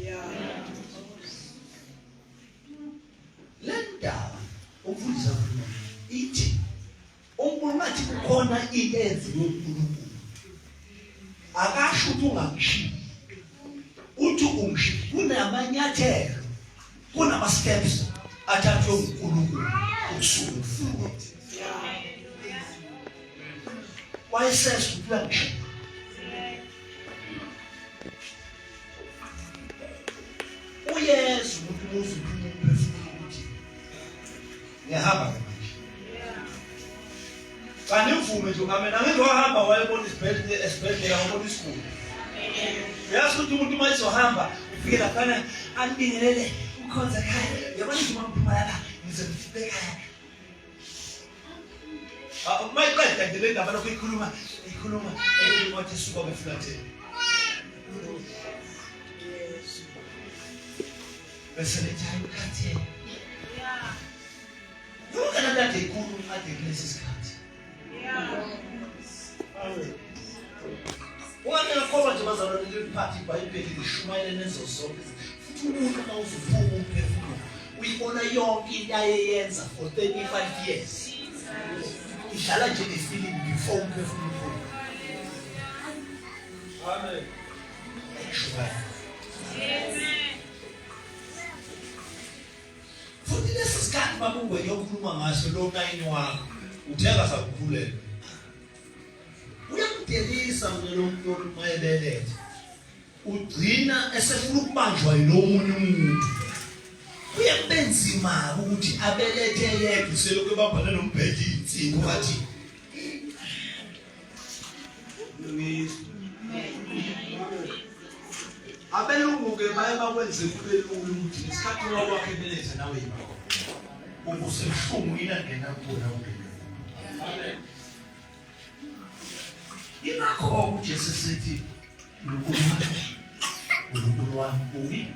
le ndaba ukufundisa khona ithi uNkulunkulu kukhona into eyenziwe uNkulunkulu akasho ukuthi ungamshiyi uthi umshiyi kunamanyathelo kunama steps athathwe uNkulunkulu ukusuka kufuthi wayesesho ukuthi uyamshiya uyesu ukuthi musu ukuthi ngiyahamba manje kanti mvume nje ngamena ngizohamba wayebona isibhedlela wabona isikole yazi ukuthi umuntu uma ezohamba ufike laphana andingelele ukhonza ekhaya yabona nje umphuma lapha ngizomfika ekhaya mayiqeda nje le ndaba lokho ikhuluma wathi suka beflatheni bese lethayo khathe yonke lento ade ikhuluma ade kulesi sikhathi Wona ngoba nje bazalwane liphathi iBhayibheli lishumayela nezo zonke futhi umuntu mawuzuphuma umphefumulo uyibona yonke into ayeyenza for 35 years idlala nje ifilimu before umphefumulo amen futhi lesi sikhathi babungwe yokukhuluma ngaso lo 9 wakho uthenga sakukhulela uyamdelisa lo muntu omayebelethe ugcina esefuna ukubanjwa yilomunye umuntu uyabenzima ukuthi abelethe yedwa selokhu babhana nombhedi insimbi bathi abelungu ke baye bakwenze kube lula ukuthi isikhathi wakhe ebelethe nawe yimako ubusefuna inangena kubona ubhedi amen Inakho uJesu sithi uNkulunkulu wami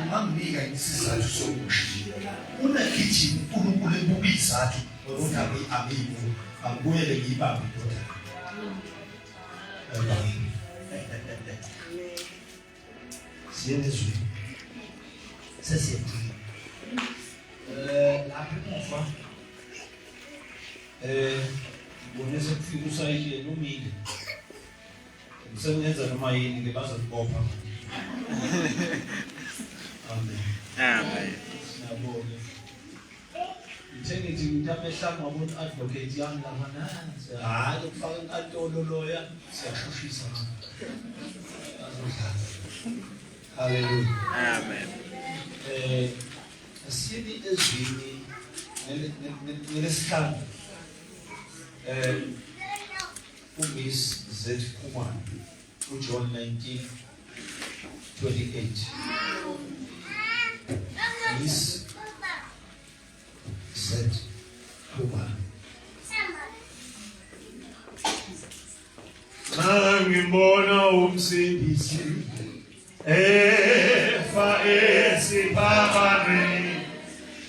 ungamnika isizathu sokushiya unagijima uNkulunkulu ebubizathu ukuthi abibu angibuyele ngibambe indoda siyezwe sesiyethi lapho mufa bonese kufika usayile nomile usengenza noma yini ke bazakubopha amen Amen. Siyabonga Ngithi ngitamehla ngabona advocate yami lapha hayi ukufaka inkantolo loya siyashushisa azodlala haleluya Amen. asiyeni ezwini nelesihlanu Miss Z. Kumar, John 19:28. Miss Z. Kumar. Ngibona umsindisi efa esiphamane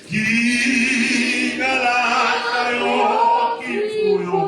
kingalahla yonke imfuyo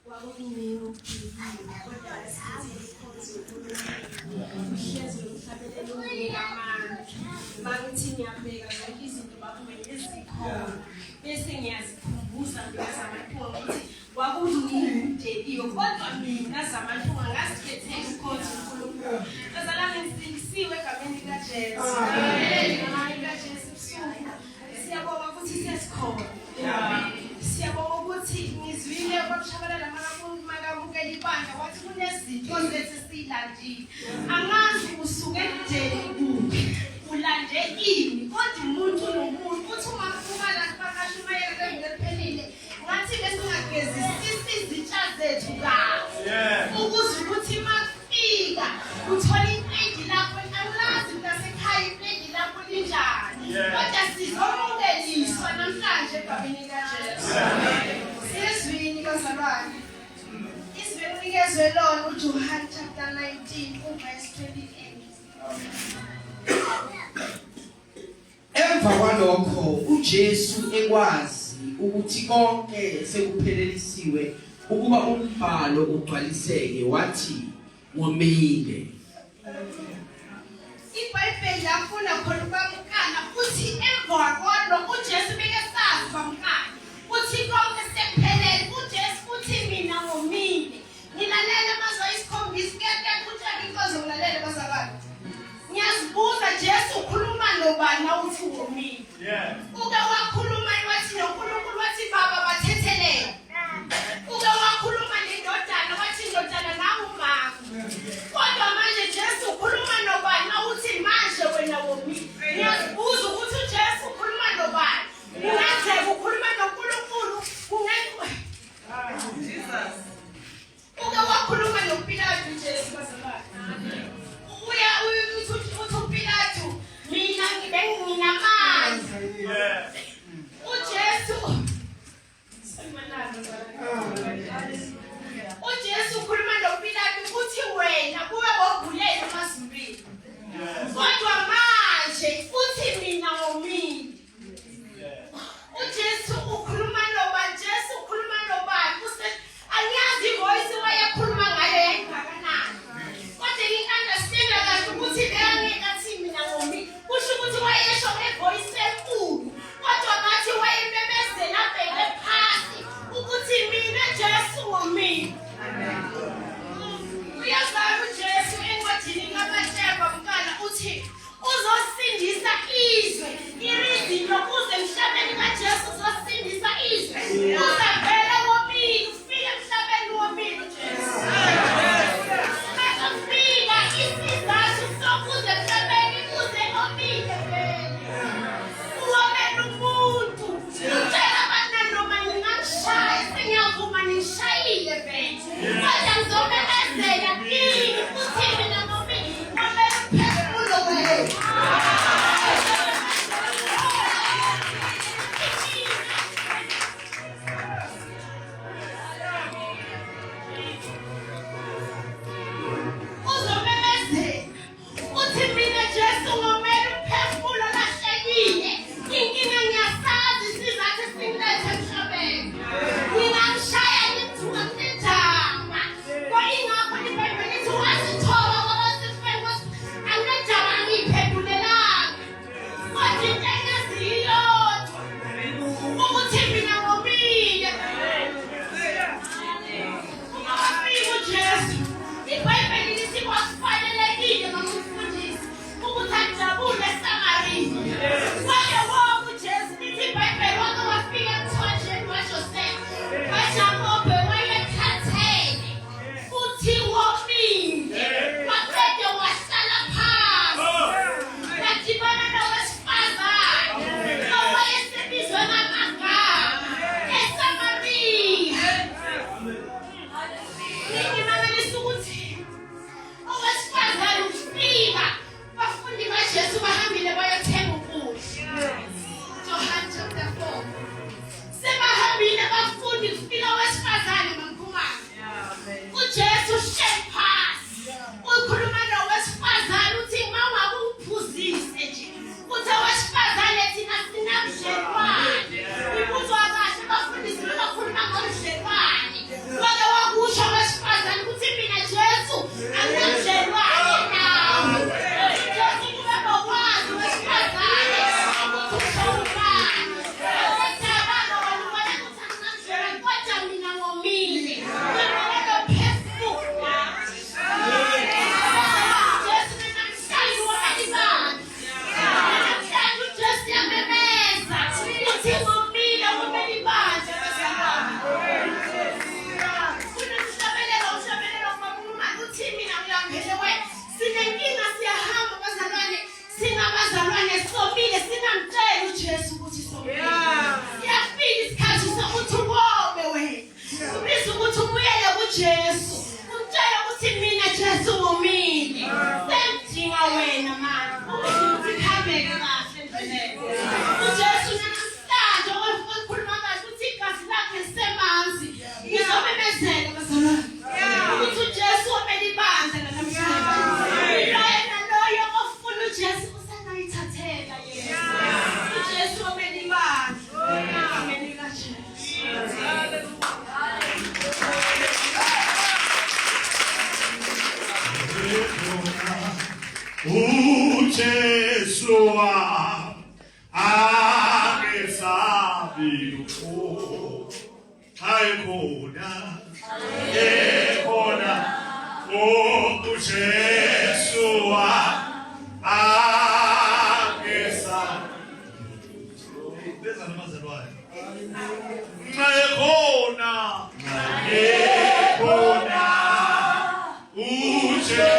Kwakuningi ukuphiliphala kodwa asithi ikhonzo uhlezi lomhlabelelo ngamandla bakuthi ngiyabheka zonke izinto bakume ezikhona bese ngiyazikhumbuza ngazamathuba ukuthi kwakuningideliwe kodwa mina zamathuba ngasikhethela ukhonzo uNkulunkulu bazalwane ngisindisiwe egameni likaJesu hayi kaJesu busuku siyabonga ukuthi sesikhona siyabonga ukuthi ngizwile kwakushabalala makabukela ibandla wathi kunezinto zethu silandile angazi usuke ekudeni kuphi ulande ini kodwa umuntu nomuntu uthi ungafuka la bakasho mayeke ngempelile ngathi besingagezisisi izitsha zethu kahle ukuze ukuthi mafika uthola iplate lakho angazi ngasekhaya iplate lakho linjani kodwa sizomukeliswa namhlanje egameni likaJesu sizwini bazalwane isivenikezwe lona uJohn chapter 19 verse 28 Emva kwalokho uJesu ekwazi ukuthi konke sekuphelelisiwe ukuba umbhalo ugcwaliseke wathi ngomile iBhayibheli lafuna khona ubamkana uthi emva kwalokho uJesu bekesazi bamkana uthi konke sekuphelele uJesu uthi mina ngomile ngilalela amazwi isikhombisa kuyake kutshaka inkozo ngilalela bazalwane ngiyazibuza Jesu ukhuluma nobani nawuthi ngomile uke wakhuluma wathi noNkulunkulu wathi baba bathethelela uke wakhuluma nendodana wathi indodana nawe umama kodwa manje Jesu ukhuluma nobani nawuthi manje wena womile ngiyazibuza ukuthi uJesu ukhuluma nobani ungenzeka ukhuluma noNkulunkulu kungekho Jesus uke wakhuluma noPilato Jesu bazalwane uya uthi uPilato mina nginamandla uJesu uJesu ukhuluma noPilato ukuthi wena kube bogulela amazimbili kodwa manje uthi mina ngomile uJesu ukhuluma nobani Jesu ukhuluma nobani angiyazi ivoice wayekhuluma ngayo yayingakanani kodwa ngi-understand kahle ukuthi beyangekathi mina ngomile kusho ukuthi wayesho ngevoice enkulu kodwa ngathi wayememezela abheke phasi ukuthi mina Jesu ngomile uyazazi uJesu encwadini kaMateyu mkala uthi uzosindisa izwe irizini lokuze emhlabeni kaJesu uzosindisa izwe uzavela womile ufike emhlabeni womile uJesu uzofika isizathu sokuze emhlabeni uze omile uwomele umuntu utshela abantwana noma ngingamshaya sengiyavuma nishayile vele kodwa ngizomemezela kini ukuthi mina ngomile ngomele uphefumulo wenu uzomemezela uthi mina Jesu ngomele uphefumulo lahlekile inkinga ngiyasazi isizathu esingilethe emhlabeni ngingamshaya ngimthuka kunejama ingakho iBhayibheli lithi ungazithoba kwabasifeni anginejama angiyiphendulelanga kodwa into engaziyodwa ukuthi mina ngomile ungawafika uJesu iBhayibheli lithi kwakufanelekile ngomfundisi ukuthi ajabule eSamariya wake wonke uJesu lithi iBhayibheli wake wafika emthonjeni waJosefa kaJakobe wayekhathele futhi womile waqeda wahlala phansi wadibana nowesifazane owayesebizwe ngamagama eSamariya ngingimamelisa ukuthi owesifazane ufika bafundi kaJesu bahambile bayothenga ukudla uJesu angesabi lutho ekhona uJesu angesabi beza namazalwane ekhona uJesu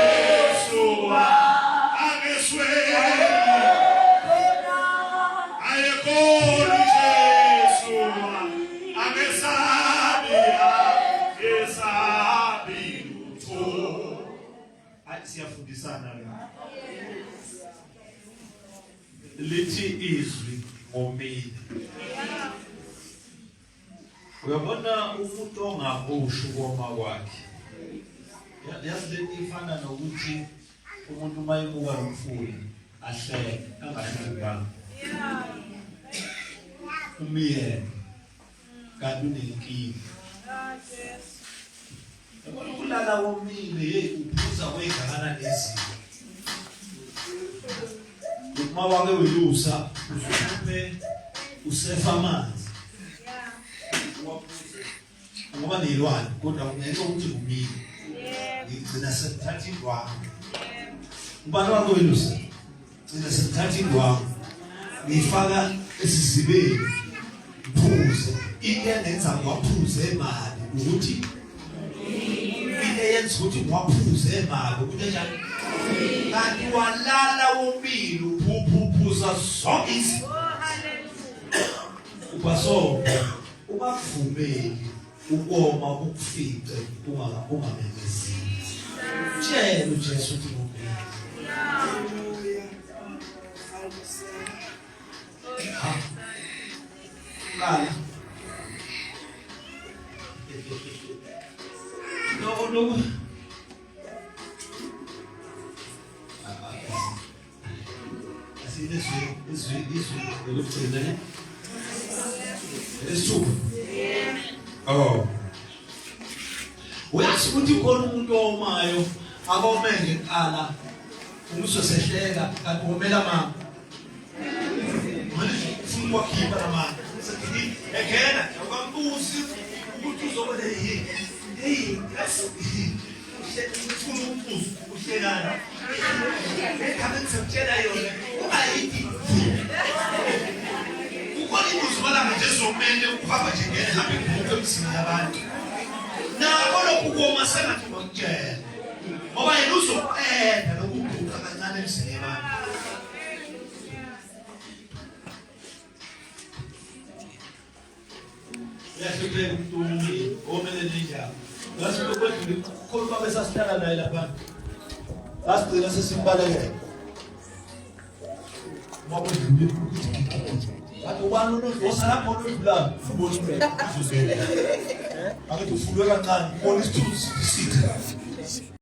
siyafundisana la lithi izwi ngomile uyabona umuntu ongabusho koma kwakhe yazi lento ifana nokuthi umuntu mayemuka umfuyi ahleke angahlekanga umiyene kanti unenkinga ukulala womile uphuza kwegana lezi uma wake welusa usume usefa amanzi ngoba nelwane kodwa ngeke ukuthi umile ngicina sekuthatha indwangu ubani wake welusa ngicina sekuthatha indwangu ngifaka esizibeni phuze into engenza ngwaphuze imali ukuthi yenza ukuthi ngwaphuze imali ukuthi njani kanti walala womile uphuphuza zonke izinto ubaso ubavumeli ukoma ukufice ungamemezisi tshela uJesu ukuthi ngomile kala no this is true. Oh. Uyazi ukuthi khona umuntu omayo akomenge eqala umusosehleka kanti umela mama. Manje ufuna ukwakhipha namama. Sethi ekena ukambuzi ukuthi uzobona hey yes. Ufuna umbuzo uhlekana. Ekhabe ngitshela yona ungayithi. Ukhona imbuzo balanga nje zomende ukuhamba nje ngene hambe ngikuke emsini yabantu. Nako lokhu koma sengathi ngokutshela. Ngoba yena uzoqeda lokuguqa kancane emsini yabantu. Yahluphe umuntu omele njalo. Ngase bekwedlule khona babe sasihlala naye lapha. Sasigcina sesimbalekela. Mabudlule Ati ubani osala khona udlala ubona ubeka uzosela. Ake ufulwe kancane ubona isithunzi sitha.